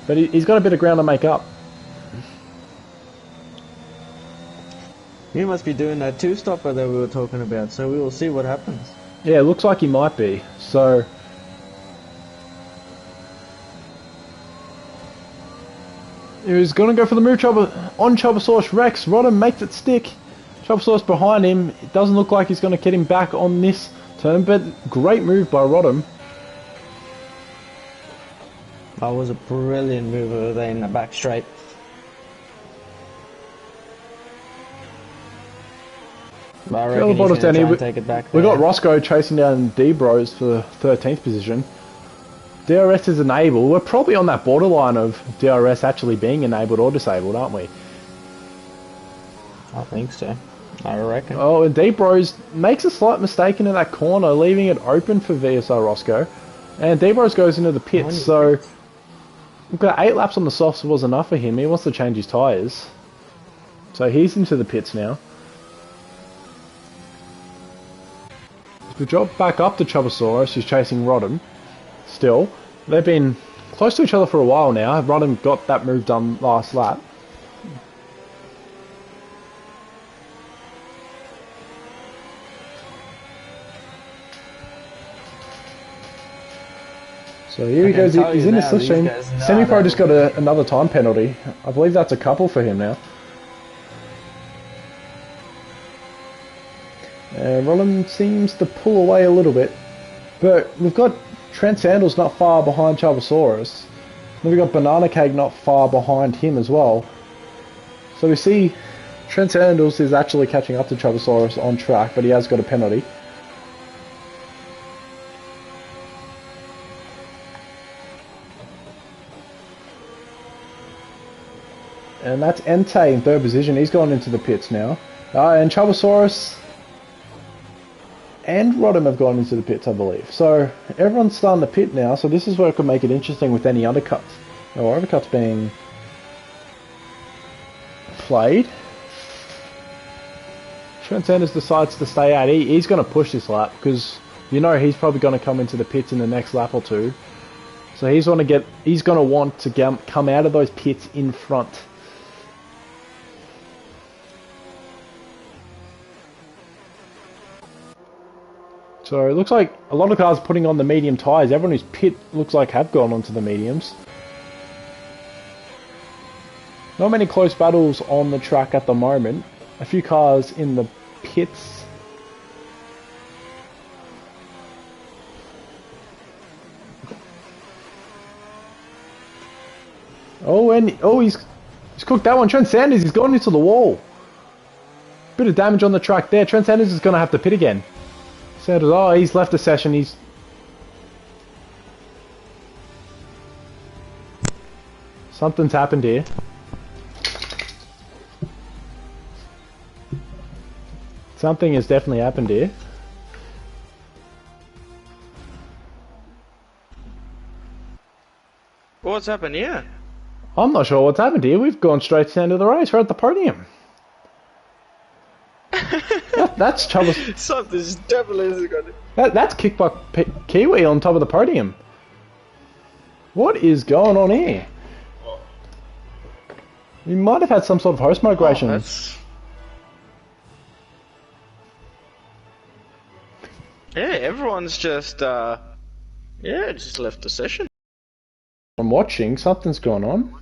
Speaker 1: But he's got a bit of ground to make up.
Speaker 2: He must be doing that 2-stopper that we were talking about, so we will see what happens.
Speaker 1: Yeah, it looks like he might be. So he was going to go for the move on Chubosaurus Rex. Rodham makes it stick. Chubosaurus behind him. It doesn't look like he's going to get him back on this turn, but great move by Rodham.
Speaker 2: That was a brilliant move over there in the back straight. But I reckon he's going to try and take it back there.
Speaker 1: We got Roscoe chasing down D-Bros for the 13th position. DRS is enabled. We're probably on that borderline of DRS actually being enabled or disabled, aren't we?
Speaker 2: I think so. I reckon.
Speaker 1: Oh, and D-Bros makes a slight mistake into that corner, leaving it open for VSR Roscoe. And D-Bros goes into the pits, so we've got 8 laps on the softs was enough for him. He wants to change his tyres. So he's into the pits now. We drop back up to Chubosaurus, who's chasing Rodham. Still, they've been close to each other for a while now. Rodham got that move done last lap. So here he goes, he's in the slipstream. Semi-Pro just got another time penalty. I believe that's a couple for him now. And Rodham seems to pull away a little bit. But we've got Trent Sandals not far behind Chubosaurus. Then we've got Banana Cake not far behind him as well. So we see Trent Sandals is actually catching up to Chubosaurus on track, but he has got a penalty. And that's Entei in 3rd position. He's gone into the pits now. And Chubosaurus and Rodham have gone into the pits, I believe. So everyone's starting to pit now, so this is where it could make it interesting with any undercuts or overcuts being played. Trent Sanders decides to stay out. He's going to push this lap because you know he's probably going to come into the pits in the next lap or two. So he's going to want to come out of those pits in front. So it looks like a lot of cars are putting on the medium tyres. Everyone who's pit looks like have gone onto the mediums. Not many close battles on the track at the moment. A few cars in the pits. Oh, he's cooked that one. Trent Sanders, he's gone into the wall. Bit of damage on the track there. Trent Sanders is going to have to pit again. Sanders, oh, he's left the session. Something's happened here. Something has definitely happened here.
Speaker 2: What's happened here?
Speaker 1: I'm not sure what's happened here. We've gone straight to the end of the race. We're at the podium. That's trouble.
Speaker 2: Something's definitely got it.
Speaker 1: That's Kickbutt Kiwi on top of the podium. What is going on here? We might have had some sort of host migration.
Speaker 2: everyone's just just left the session.
Speaker 1: I'm watching. Something's going on.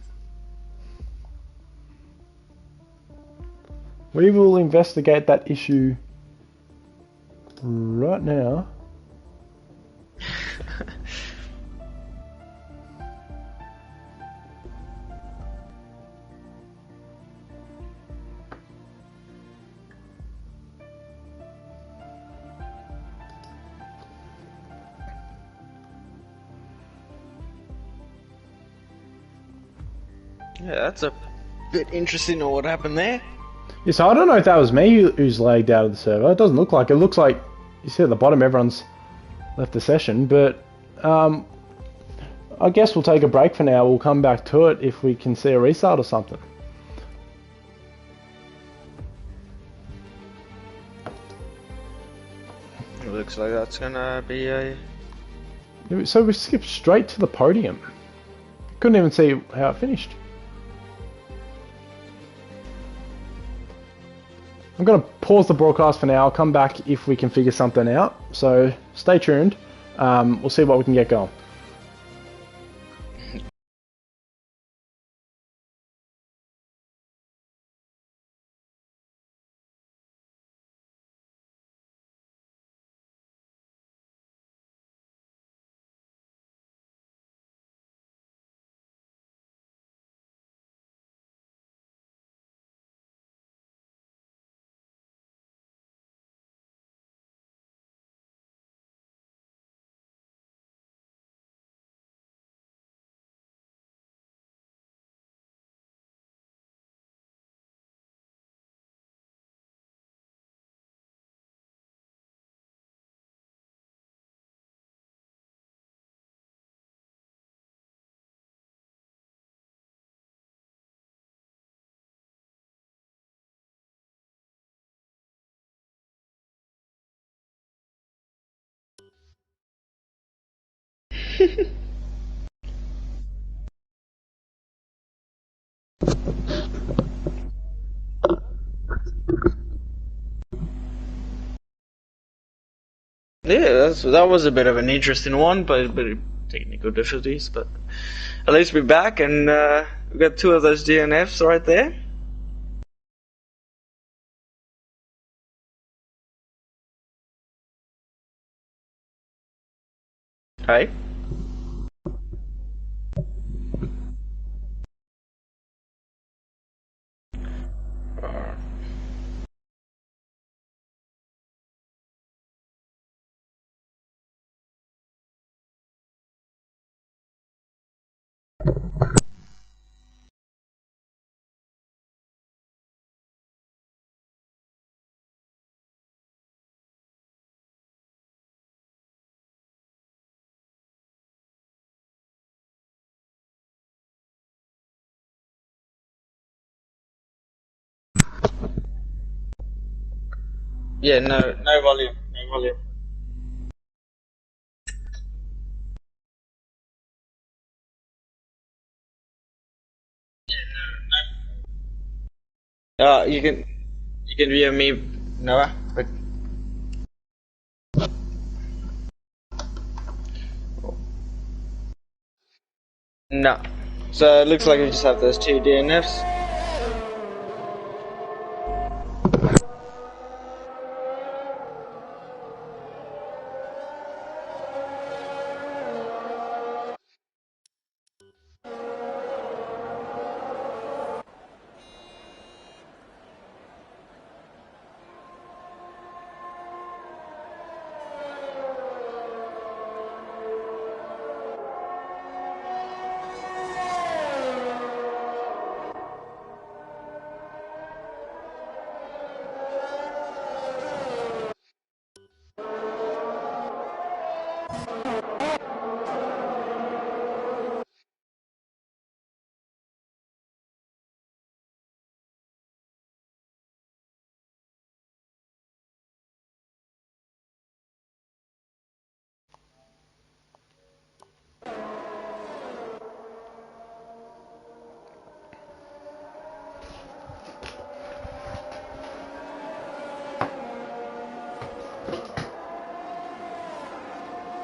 Speaker 1: We will investigate that issue right now.
Speaker 2: Yeah, that's a bit interesting on what happened there.
Speaker 1: Yeah, so I don't know if that was me who's lagged out of the server. It doesn't look like it. Looks like, you see at the bottom, everyone's left the session. But I guess we'll take a break for now. We'll come back to it if we can see a restart or something.
Speaker 2: It looks like that's gonna be a...
Speaker 1: So we skipped straight to the podium. Couldn't even see how it finished. I'm going to pause the broadcast for now. I'll come back if we can figure something out. So stay tuned. We'll see what we can get going.
Speaker 2: Yeah, that was a bit of an interesting one, but a bit of technical difficulties. But at least we're back, and we got 2 of those DNFs right there. Hey. Yeah, no volume, no volume. You can hear me, Noah, but no. So it looks like we just have those 2 DNFs.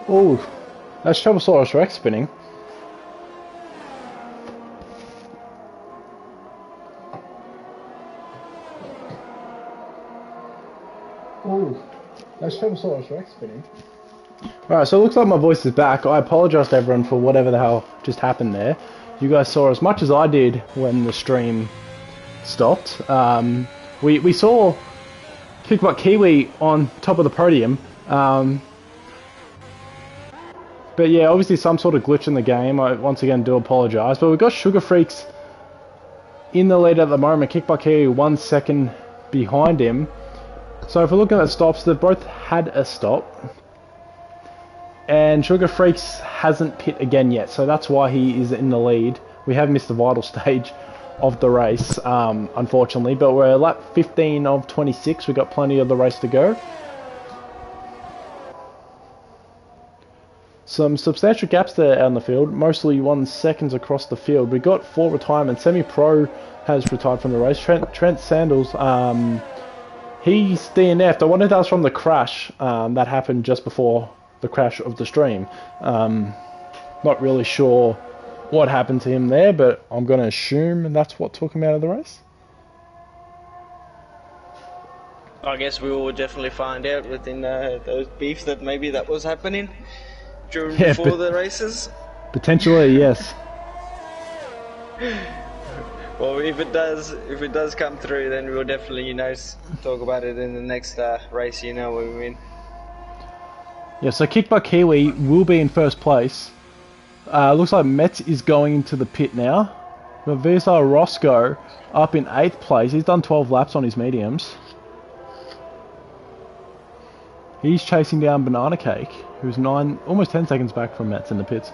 Speaker 1: Oh, that's Trabosaurus Rex spinning. Oh, that's Trabosaurus Rex spinning. Alright, so it looks like my voice is back. I apologise to everyone for whatever the hell just happened there. You guys saw as much as I did when the stream stopped. We saw Kickbutt Kiwi on top of the podium. But yeah, obviously some sort of glitch in the game. I once again do apologise. But we've got Sugar Freaks in the lead at the moment. Kickbutt Kiwi 1 second behind him. So if we're looking at stops, they both had a stop. And Sugar Freaks hasn't pit again yet, so that's why he is in the lead. We have missed the vital stage of the race, unfortunately, but we're lap 15 of 26. We've got plenty of the race to go. Some substantial gaps there out in the field, mostly 1 seconds across the field. We got 4 retirements. Semi-Pro has retired from the race. Trent Sandals, he's DNF'd. I wonder if that was from the crash that happened just before the crash of the stream. Not really sure what happened to him there, but I'm going to assume that's what took him out of the race.
Speaker 3: I guess we will definitely find out within those beefs that maybe that was happening before the races.
Speaker 1: Potentially, yes.
Speaker 3: Well, if it does come through, then we'll definitely, talk about it in the next race. You know what we mean.
Speaker 1: Yeah, so Kickbutt Kiwi will be in first place. Looks like Metz is going into the pit now. But VSR Roscoe up in 8th place. He's done 12 laps on his mediums. He's chasing down Banana Cake, who's almost 10 seconds back from Metz in the pits.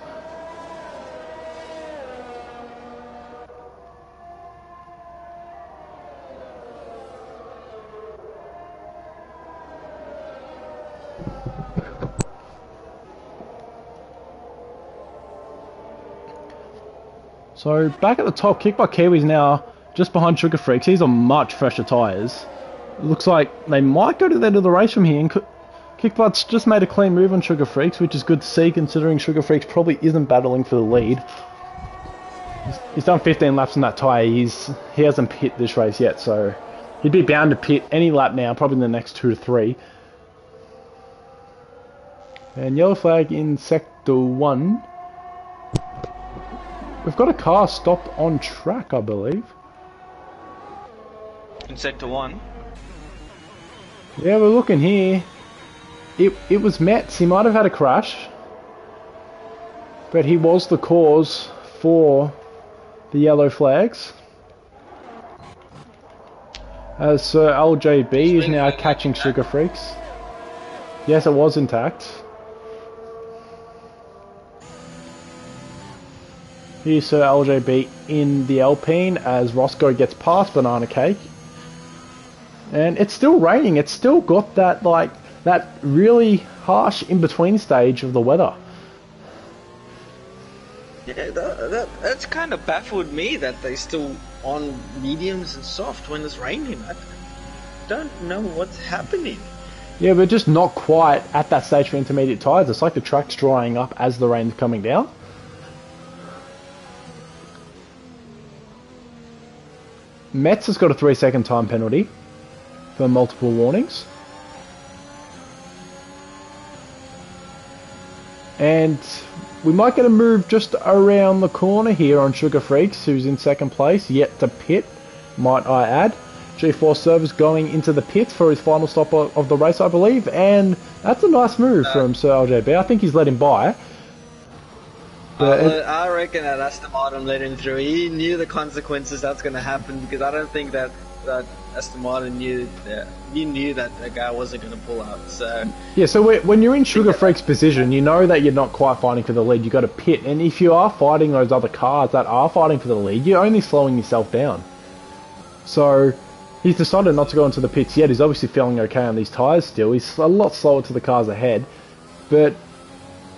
Speaker 1: So back at the top, Kickbutt Kiwi's now just behind Sugar Freaks. He's on much fresher tyres. It looks like they might go to the end of the race from here. And Kickbutt's just made a clean move on Sugar Freaks, which is good to see considering Sugar Freaks probably isn't battling for the lead. He's done 15 laps on that tyre. He hasn't pit this race yet, so he'd be bound to pit any lap now, probably in the next 2 to 3. And yellow flag in Sector 1. We've got a car stopped on track, I believe.
Speaker 3: In Sector 1?
Speaker 1: Yeah, we're looking here. It was Metz. He might have had a crash. But he was the cause for the yellow flags. As Sir LJB is now catching Sugar Freaks. Yes, it was intact. Here's Sir LJB in the Alpine as Roscoe gets past Banana Cake. And it's still raining. It's still got that, that really harsh in-between stage of the weather.
Speaker 3: Yeah, that's kind of baffled me that they still on mediums and soft when it's raining. I don't know what's happening.
Speaker 1: Yeah, we're just not quite at that stage for intermediate tyres. It's like the track's drying up as the rain's coming down. Metz has got a 3-second time penalty for multiple warnings. And we might get a move just around the corner here on Sugar Freaks, who's in second place, yet to pit, might I add. G4 Service going into the pits for his final stop of the race, I believe, and that's a nice move from Sir LJB. I think he's let him by.
Speaker 3: I reckon that Aston Martin let him through. He knew the consequences that's going to happen, because I don't think that Aston Martin knew that. He knew that the guy wasn't going to pull out. So
Speaker 1: yeah, so when you're in Sugar Freak's position, you know that you're not quite fighting for the lead. You got to pit, and if you are fighting those other cars that are fighting for the lead, you're only slowing yourself down. So he's decided not to go into the pits yet. He's obviously feeling okay on these tyres still. He's a lot slower to the cars ahead, but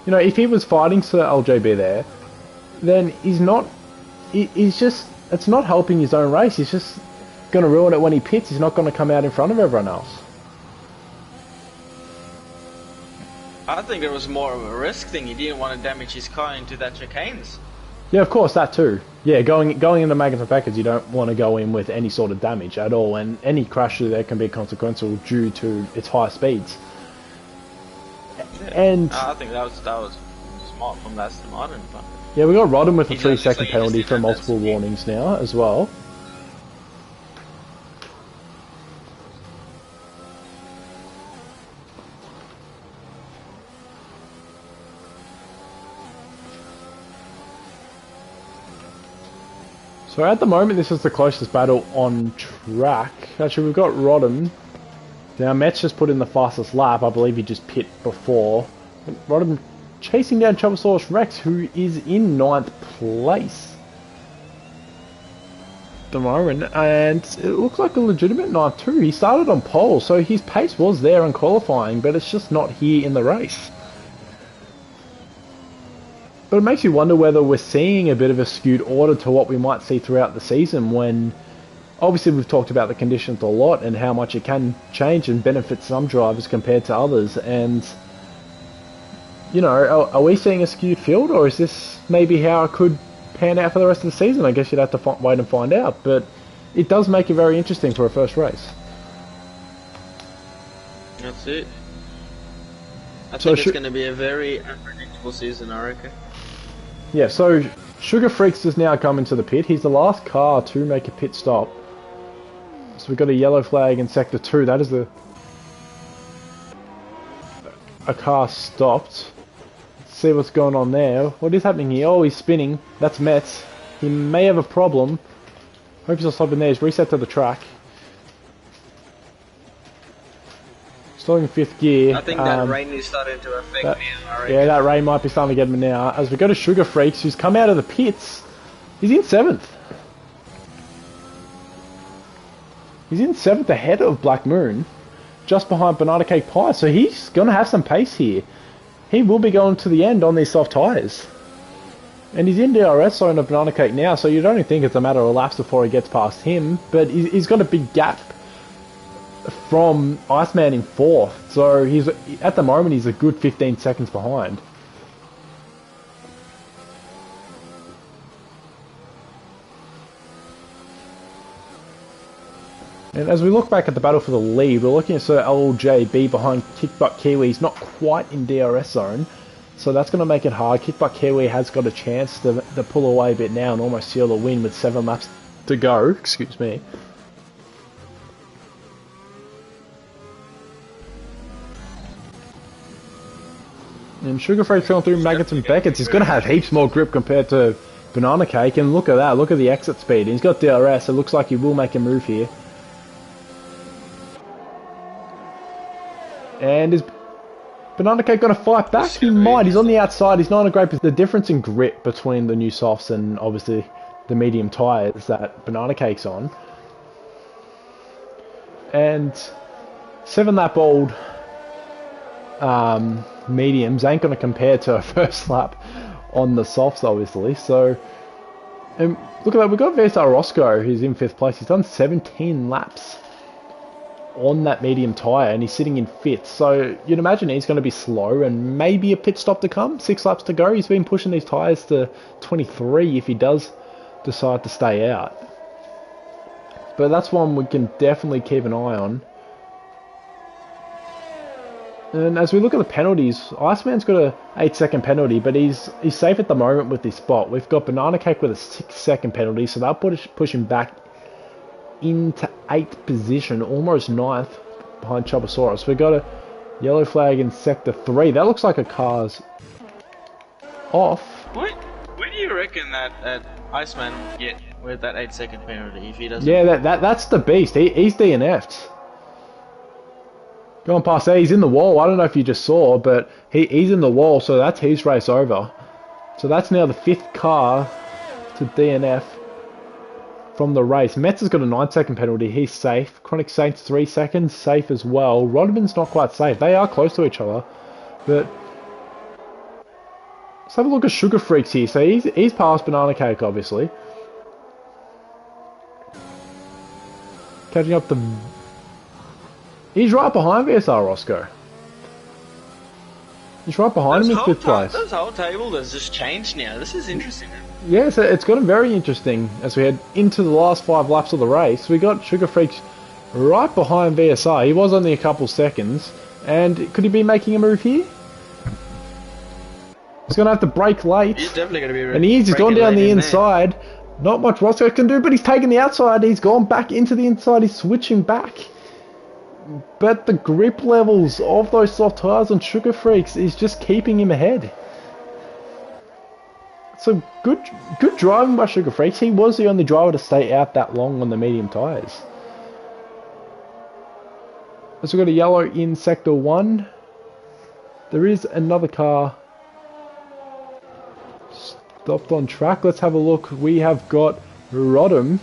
Speaker 1: you know, if he was fighting Sir LJB there, then he's not. He's just. It's not helping his own race. He's just going to ruin it when he pits. He's not going to come out in front of everyone else.
Speaker 3: I think it was more of a risk thing. He didn't want to damage his car into that chicanes.
Speaker 1: Yeah, of course, that too. Yeah, going into Magnet Packers, you don't want to go in with any sort of damage at all, and any crash through there can be consequential due to its high speeds.
Speaker 3: Yeah.
Speaker 1: And
Speaker 3: I think that was smart from Aston Martin. But
Speaker 1: yeah, we got Rodham with a
Speaker 3: He
Speaker 1: 3-second
Speaker 3: just
Speaker 1: penalty
Speaker 3: did
Speaker 1: for
Speaker 3: that,
Speaker 1: multiple
Speaker 3: that's-
Speaker 1: warnings now as well. So at the moment, this is the closest battle on track. Actually, we've got Rodham. Now, Metz just put in the fastest lap. I believe he just pit before. Rodham chasing down Chobosaurus Rex, who is in 9th place at the moment. And it looks like a legitimate 9th too. He started on pole, so his pace was there in qualifying, but it's just not here in the race. But it makes you wonder whether we're seeing a bit of a skewed order to what we might see throughout the season, when obviously we've talked about the conditions a lot and how much it can change and benefit some drivers compared to others. And, you know, are we seeing a skewed field, or is this maybe how it could pan out for the rest of the season? I guess you'd have to wait and find out. But it does make it very interesting for a first race.
Speaker 3: That's it. I
Speaker 1: So
Speaker 3: think it's going to be a very unpredictable season, I reckon.
Speaker 1: Yeah, so Sugar Freaks has now come into the pit. He's the last car to make a pit stop. So we've got a yellow flag in Sector 2. That is a car stopped. Let's see what's going on there. What is happening here? Oh, he's spinning. That's Metz. He may have a problem. Hope he's not stopping there. He's reset to the track. Still in 5th gear.
Speaker 3: I think that rain is starting to affect me, I reckon.
Speaker 1: Yeah, that rain might be starting to get him now. As we go to Sugar Freaks, who's come out of the pits, he's in 7th. He's in 7th ahead of Black Moon, just behind Banana Cake Pie. So he's going to have some pace here. He will be going to the end on these soft tyres. And he's in DRS zone of Banana Cake now, so you'd only think it's a matter of laps before he gets past him. But he's got a big gap from Iceman in 4th, so he's at the moment he's a good 15 seconds behind. And as we look back at the battle for the lead, we're looking at Sir LJB behind Kickbutt Kiwi. He's not quite in DRS zone, so that's going to make it hard. Kickbutt Kiwi has got a chance to pull away a bit now and almost seal the win with 7 laps to go. Excuse me. And Sugar Freak's going through Maggots and Beckett's. He's going to have heaps more grip compared to Banana Cake. And look at that. Look at the exit speed. He's got DRS. It looks like he will make a move here. And is Banana Cake going to fight back? He might. He's on the outside. He's not in a great position. The difference in grip between the new softs and obviously the medium tyres that Banana Cake's on. And 7-lap old mediums ain't going to compare to a first lap on the softs, obviously. So, and look at that, we've got Vesar Roscoe, who's in 5th place. He's done 17 laps on that medium tyre, and he's sitting in 5th. So, you'd imagine he's going to be slow, and maybe a pit stop to come. 6 laps to go. He's been pushing these tyres to 23 if he does decide to stay out. But that's one we can definitely keep an eye on. And as we look at the penalties, Iceman's got a 8-second penalty, but he's safe at the moment with this spot. We've got Banana Cake with a 6-second penalty, so that'll push him back into 8th position, almost 9th behind Chobosaurus. We've got a yellow flag in Sector 3. That looks like a car's off.
Speaker 3: Where do you reckon that Iceman get with that 8-second penalty if he doesn't?
Speaker 1: Yeah, that's the beast. He's DNF'd. Going past there, he's in the wall. I don't know if you just saw, but he's in the wall, so that's his race over. So that's now the 5th car to DNF from the race. Metz has got a 9-second penalty. He's safe. Chronic Saints 3 seconds, safe as well. Rodman's not quite safe. They are close to each other, but let's have a look at Sugar Freaks here. So he's past Banana Cake, obviously. Catching up the... He's right behind VSR Roscoe. He's right behind him in 5th place.
Speaker 3: This whole table has just changed now. This is interesting.
Speaker 1: Yeah, so it's gotten very interesting as we head into the last 5 laps of the race. We got Sugar Freaks right behind VSR. He was only a couple seconds. And could he be making a move here? He's going to have to brake late.
Speaker 3: He's definitely going to be.
Speaker 1: And he's gone down the inside. Not much Roscoe can do, but he's taken the outside. He's gone back into the inside. He's switching back. But the grip levels of those soft tyres on Sugar Freaks is just keeping him ahead. So good driving by Sugar Freaks. He was the only driver to stay out that long on the medium tyres. So we've got a yellow in Sector 1. There is another car stopped on track. Let's have a look. We have got Rodham.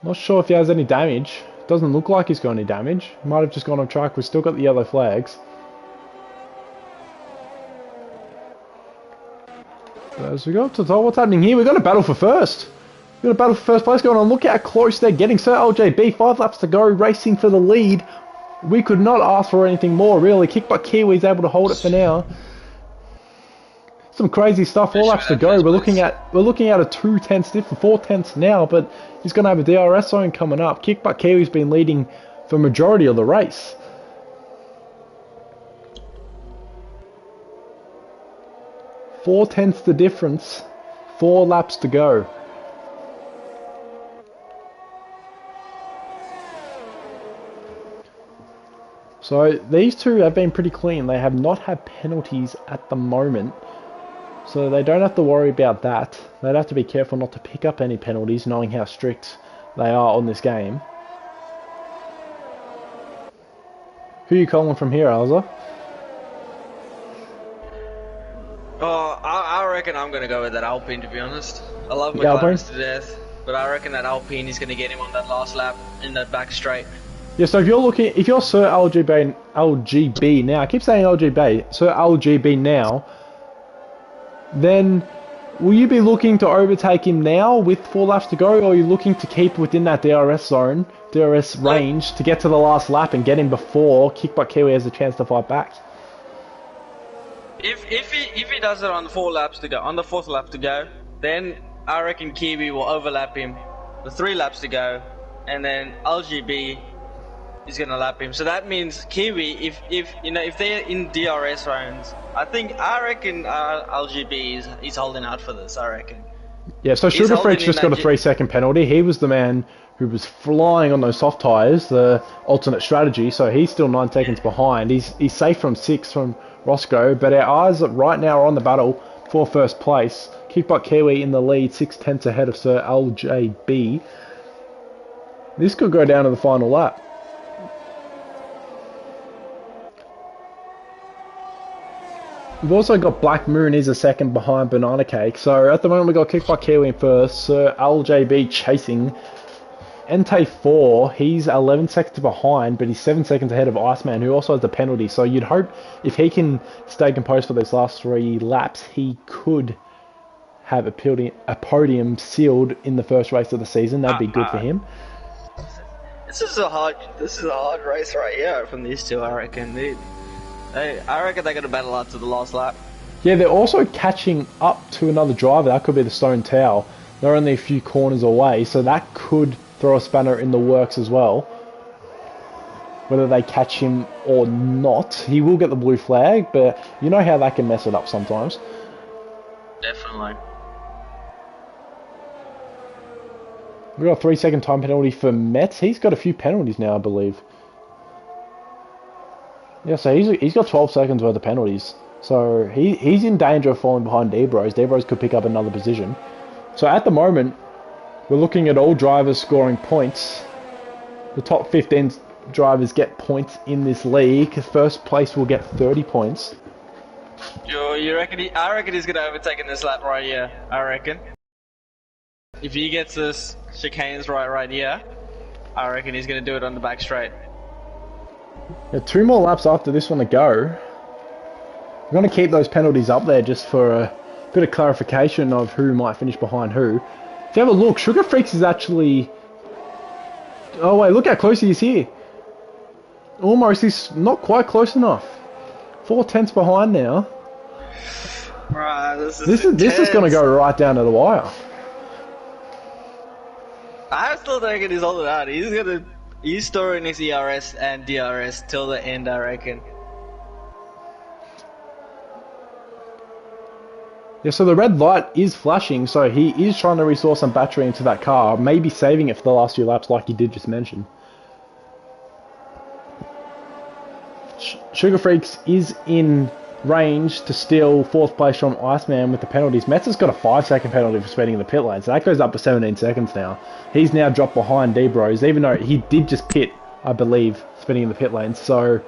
Speaker 1: Not sure if he has any damage. Doesn't look like he's got any damage. Might have just gone on track. We've still got the yellow flags. As we go up to the top, what's happening here? We've got a battle for first. We've got a battle for first place going on. Look how close they're getting. Sir LJB, 5 laps to go, racing for the lead. We could not ask for anything more, really. Kickbutt Kiwi's able to hold it for now. Some crazy stuff. 4 laps to go. We're looking at a 2/10 diff for 4/10 now, but he's going to have a DRS zone coming up. Kickbutt Kiwi's been leading for majority of the race. Four-tenths the difference. 4 laps to go. So these two have been pretty clean. They have not had penalties at the moment. So they don't have to worry about that. They'd have to be careful not to pick up any penalties, knowing how strict they are on this game. Who are you calling from here, Allezar?
Speaker 3: Oh, I reckon I'm going to go with that Alpine, to be honest. I love McLaren to death, but I reckon that Alpine is going to get him on that last lap in that back straight.
Speaker 1: Yeah, so if you're Sir LGB now, I keep saying LGB, Sir LGB now, then will you be looking to overtake him now with 4 laps to go, or are you looking to keep within that DRS zone, DRS range, to get to the last lap and get him before Kickbutt Kiwi has a chance to fight back?
Speaker 3: If he does it on the 4 laps to go, on the 4th lap to go, then I reckon Kiwi will overlap him with 3 laps to go, and then LGB is gonna lap him. So that means Kiwi, if they're in DRS rounds, I reckon LGB is holding out for this. I reckon.
Speaker 1: Yeah. So Sugar Freaks just got a 3-second penalty. He was the man who was flying on those soft tyres, the alternate strategy. So he's still 9 seconds behind. He's safe from 6 from Roscoe, but our eyes right now are on the battle for first place. Kickbutt Kiwi in the lead, 6/10 ahead of Sir LJB. This could go down to the final lap. We've also got Black Moon, he's a second behind Banana Cake. So at the moment we've got Kickbutt Kiwi in first, Sir LJB chasing. Entei 4, he's 11 seconds behind, but he's 7 seconds ahead of Iceman, who also has the penalty. So you'd hope if he can stay composed for those last 3 laps, he could have a podium sealed in the first race of the season. That'd be good for him.
Speaker 3: This is a hard race right here from these two, I reckon. I reckon they're going to battle out to the last lap.
Speaker 1: Yeah, they're also catching up to another driver. That could be the Stone Towel. They're only a few corners away, so that could throw a spanner in the works as well. Whether they catch him or not, he will get the blue flag, but you know how that can mess it up sometimes.
Speaker 3: Definitely.
Speaker 1: We've got a 3-second time penalty for Metz. He's got a few penalties now, I believe. Yeah, so he's got 12 seconds worth of penalties. So he's in danger of falling behind D-Bros. D-Bros could pick up another position. So at the moment, we're looking at all drivers scoring points. The top 15 drivers get points in this league. First place will get 30 points.
Speaker 3: You reckon? I reckon he's going to overtake in this lap right here. I reckon. If he gets this chicanes right here, I reckon he's going to do it on the back straight.
Speaker 1: Yeah, 2 more laps after this one to go. We're going to keep those penalties up there just for a bit of clarification of who might finish behind who. If you have a look, Sugar Freaks is actually... Oh wait, look how close he is here. Almost, he's not quite close enough. 4/10 behind now.
Speaker 3: Right, this
Speaker 1: is going to go right down to the wire.
Speaker 3: I still think he's holding out. He's storing his ERS and DRS till the end, I reckon.
Speaker 1: Yeah, so the red light is flashing, so he is trying to restore some battery into that car, maybe saving it for the last few laps like he did just mention. Sugar Freaks is in range to steal 4th place from Iceman with the penalties. Metz has got a 5-second penalty for speeding in the pit lane, so that goes up to 17 seconds now. He's now dropped behind D-Bros, even though he did just pit, I believe, speeding in the pit lane, so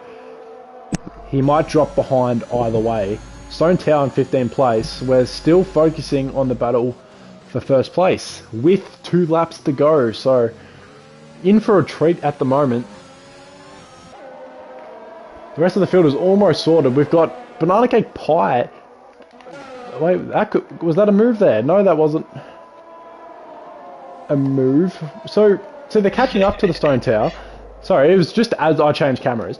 Speaker 1: he might drop behind either way. Stone Tower in 15th place. We're still focusing on the battle for 1st place with 2 laps to go, so in for a treat at the moment. The rest of the field is almost sorted. We've got Banana Cake Pie. Wait, was that a move there? No, that wasn't a move. So they're catching up to the Stone Tower. Sorry, it was just as I changed cameras.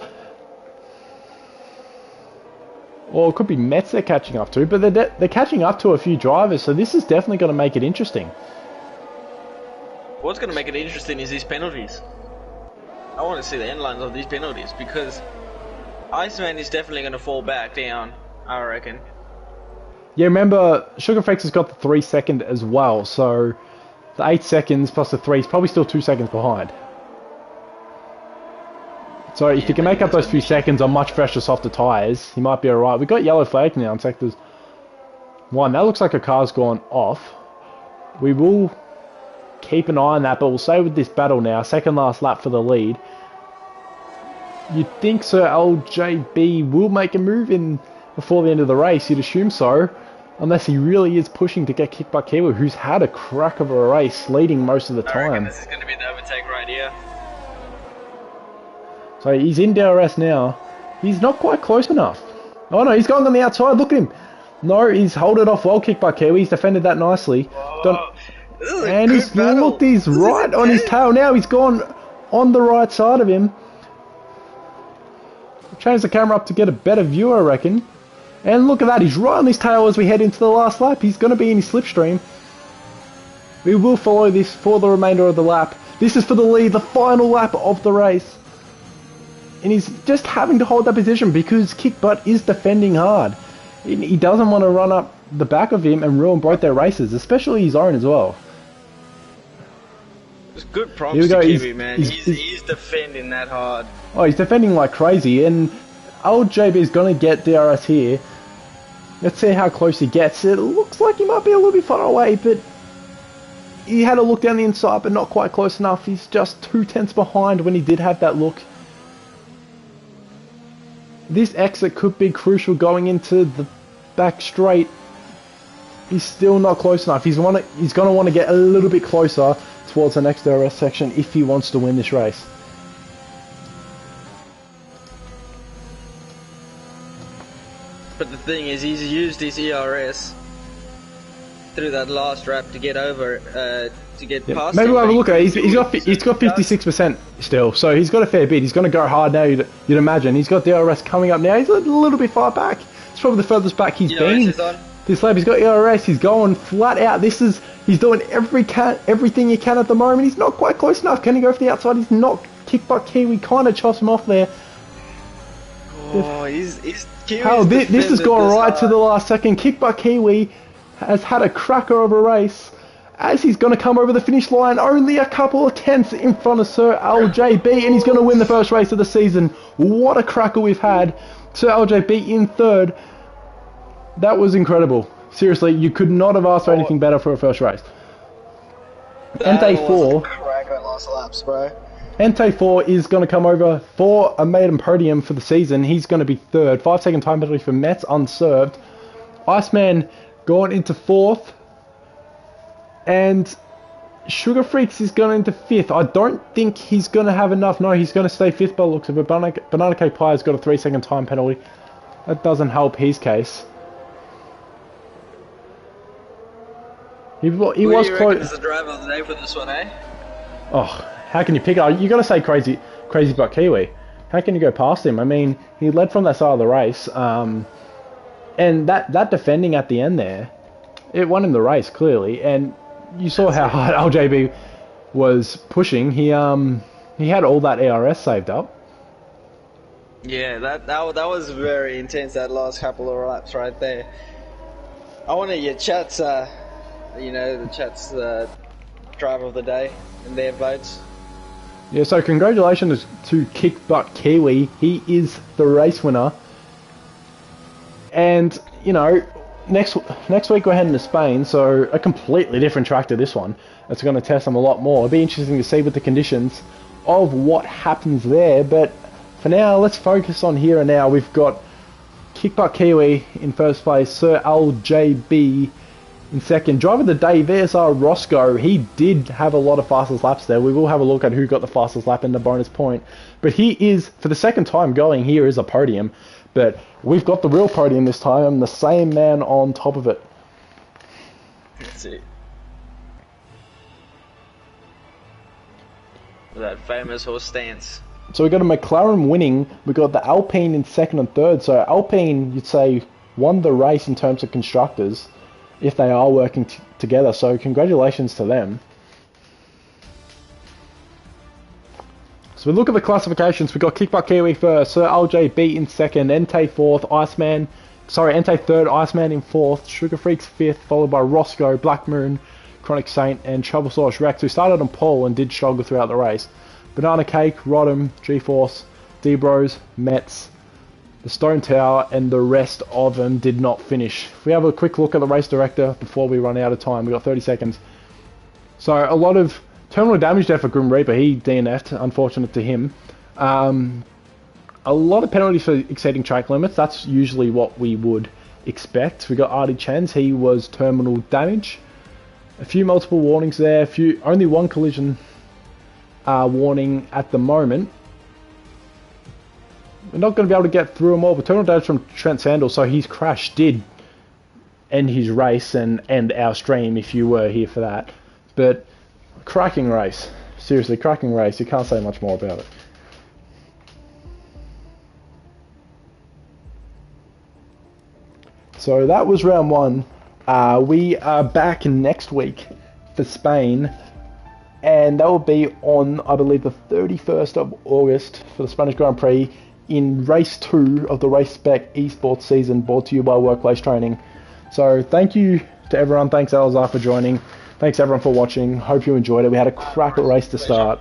Speaker 1: Or it could be Mets they're catching up to, but they're catching up to a few drivers, so this is definitely going to make it interesting.
Speaker 3: What's going to make it interesting is these penalties. I want to see the end lines of these penalties, because Iceman is definitely going to fall back down, I reckon.
Speaker 1: Yeah, remember, Sugar Freaks has got the 3-second as well, so the 8 seconds plus the 3 is probably still 2 seconds behind. So if you can make up those few seconds on much fresher, softer tyres, he might be alright. We've got yellow flag now in sectors 1. That looks like a car's gone off. We will keep an eye on that, but we'll stay with this battle now. Second last lap for the lead. You'd think Sir LJB will make a move in before the end of the race. You'd assume so. Unless he really is pushing to get kicked by Kiwi, who's had a crack of a race, leading most of the time.
Speaker 3: I reckon this is going to be the overtake right here.
Speaker 1: So he's in DRS now. He's not quite close enough. Oh no, he's going on the outside. Look at him. No, he's held it off well. Kicked by Kiwi. He's defended that nicely. And he's looked. He's right on his tail now. He's gone on the right side of him. Change the camera up to get a better view, I reckon. And look at that. He's right on his tail as we head into the last lap. He's going to be in his slipstream. We will follow this for the remainder of the lap. This is for the lead, the final lap of the race. And he's just having to hold that position because Kickbutt is defending hard. He doesn't want to run up the back of him and ruin both their races, especially his own as well.
Speaker 3: It's good prompts to Kiwi, man. He's defending that hard.
Speaker 1: Oh, he's defending like crazy, and LJB is going to get DRS here. Let's see how close he gets. It looks like he might be a little bit far away, but he had a look down the inside, but not quite close enough. He's just 2/10 behind when he did have that look. This exit could be crucial going into the back straight. He's still not close enough. He's going to want to get a little bit closer towards the next DRS section if he wants to win this race.
Speaker 3: But the thing is, he's used his ERS through that last lap to get over, to get past.
Speaker 1: Maybe we'll have a look at it. He's got 56% still, so he's got a fair bit. He's going to go hard now. You'd imagine. He's got DRS coming up now. He's a little bit far back. It's probably the furthest back he's been this lap. He's got ERS. He's going flat out. He's doing everything he can at the moment. He's not quite close enough. Can he go for the outside? He's not. Kickbutt Kiwi kind of chops him off there.
Speaker 3: Oh, he's
Speaker 1: this has gone right to the last second. Kickbutt Kiwi has had a cracker of a race as he's going to come over the finish line only a couple of tenths in front of Sir LJB, and he's going to win the first race of the season. What a cracker we've had. Sir LJB in third. That was incredible. Seriously, you could not have asked for anything better for a first race. Entei 4.
Speaker 2: Cracker last laps, bro.
Speaker 1: Entei 4 is going to come over for a maiden podium for the season. He's going to be third. 5-second time penalty for Metz unserved. Iceman going into fourth. And Sugar Freaks is going into fifth. I don't think he's going to have enough. No, he's going to stay fifth by the looks of it. Banana Cake Pie has got a 3-second time penalty. That doesn't help his case. He was close.
Speaker 3: Is the driver of the day for this one, eh?
Speaker 1: Oh, how can you pick it? You got to say crazy butt Kiwi. how can you go past him? I mean, he led from that side of the race, and that defending at the end there, it won him the race clearly, and you saw how hard LJB was pushing. He had all that ERS saved up.
Speaker 3: Yeah, that was very intense, that last couple of laps right there. I want to hear Chat's, the Chat's driver of the day and their votes.
Speaker 1: Yeah, so congratulations to Kick Butt Kiwi. He is the race winner. And, next week we're heading to Spain, so a completely different track to this one. It's going to test them a lot more. It'll be interesting to see with the conditions of what happens there, but for now, let's focus on here and now. We've got Kick Butt Kiwi in first place, Sir LJB in second. Driver of the day, VSR Roscoe. He did have a lot of fastest laps there. We will have a look at who got the fastest lap in the bonus point. But he is, for the second time going, here is a podium. But we've got the real podium this time, the same man on top of it.
Speaker 3: That's it. That famous horse stance.
Speaker 1: So we got a McLaren winning, we got the Alpine in second and third. So Alpine, you'd say, won the race in terms of constructors, if they are working together. So congratulations to them. So we look at the classifications. We got Kick Butt Kiwi first, Sir LJB in second, Entei third, Iceman in fourth, Sugar Freaks fifth, followed by Roscoe, Black Moon, Chronic Saint, and Trouble Source Rex, who started on pole and did struggle throughout the race. Banana Cake, Rodham, G-Force, D-Bros, Mets, the Stone Tower, and the rest of them did not finish. If we have a quick look at the race director before we run out of time, we've got 30 seconds. So a lot of terminal damage there for Grim Reaper. He DNF'd, unfortunate to him. A lot of penalties for exceeding track limits. That's usually what we would expect. We got Artie Chen's. He was terminal damage. A few multiple warnings there. Only one collision warning at the moment. We're not going to be able to get through them all, but terminal damage from Trent Sandel, so his crash did end his race and end our stream if you were here for that. But cracking race. Seriously, cracking race. You can't say much more about it. So that was round one. We are back next week for Spain, and that will be on, I believe, the 31st of August for the Spanish Grand Prix in race 2 of the Race Spec Esports season, brought to you by Workplace Training. So thank you to everyone. Thanks, Allezar, for joining. Thanks, everyone, for watching. Hope you enjoyed it. We had a cracker race to start,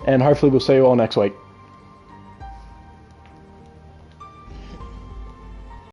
Speaker 1: and hopefully we'll see you all next week.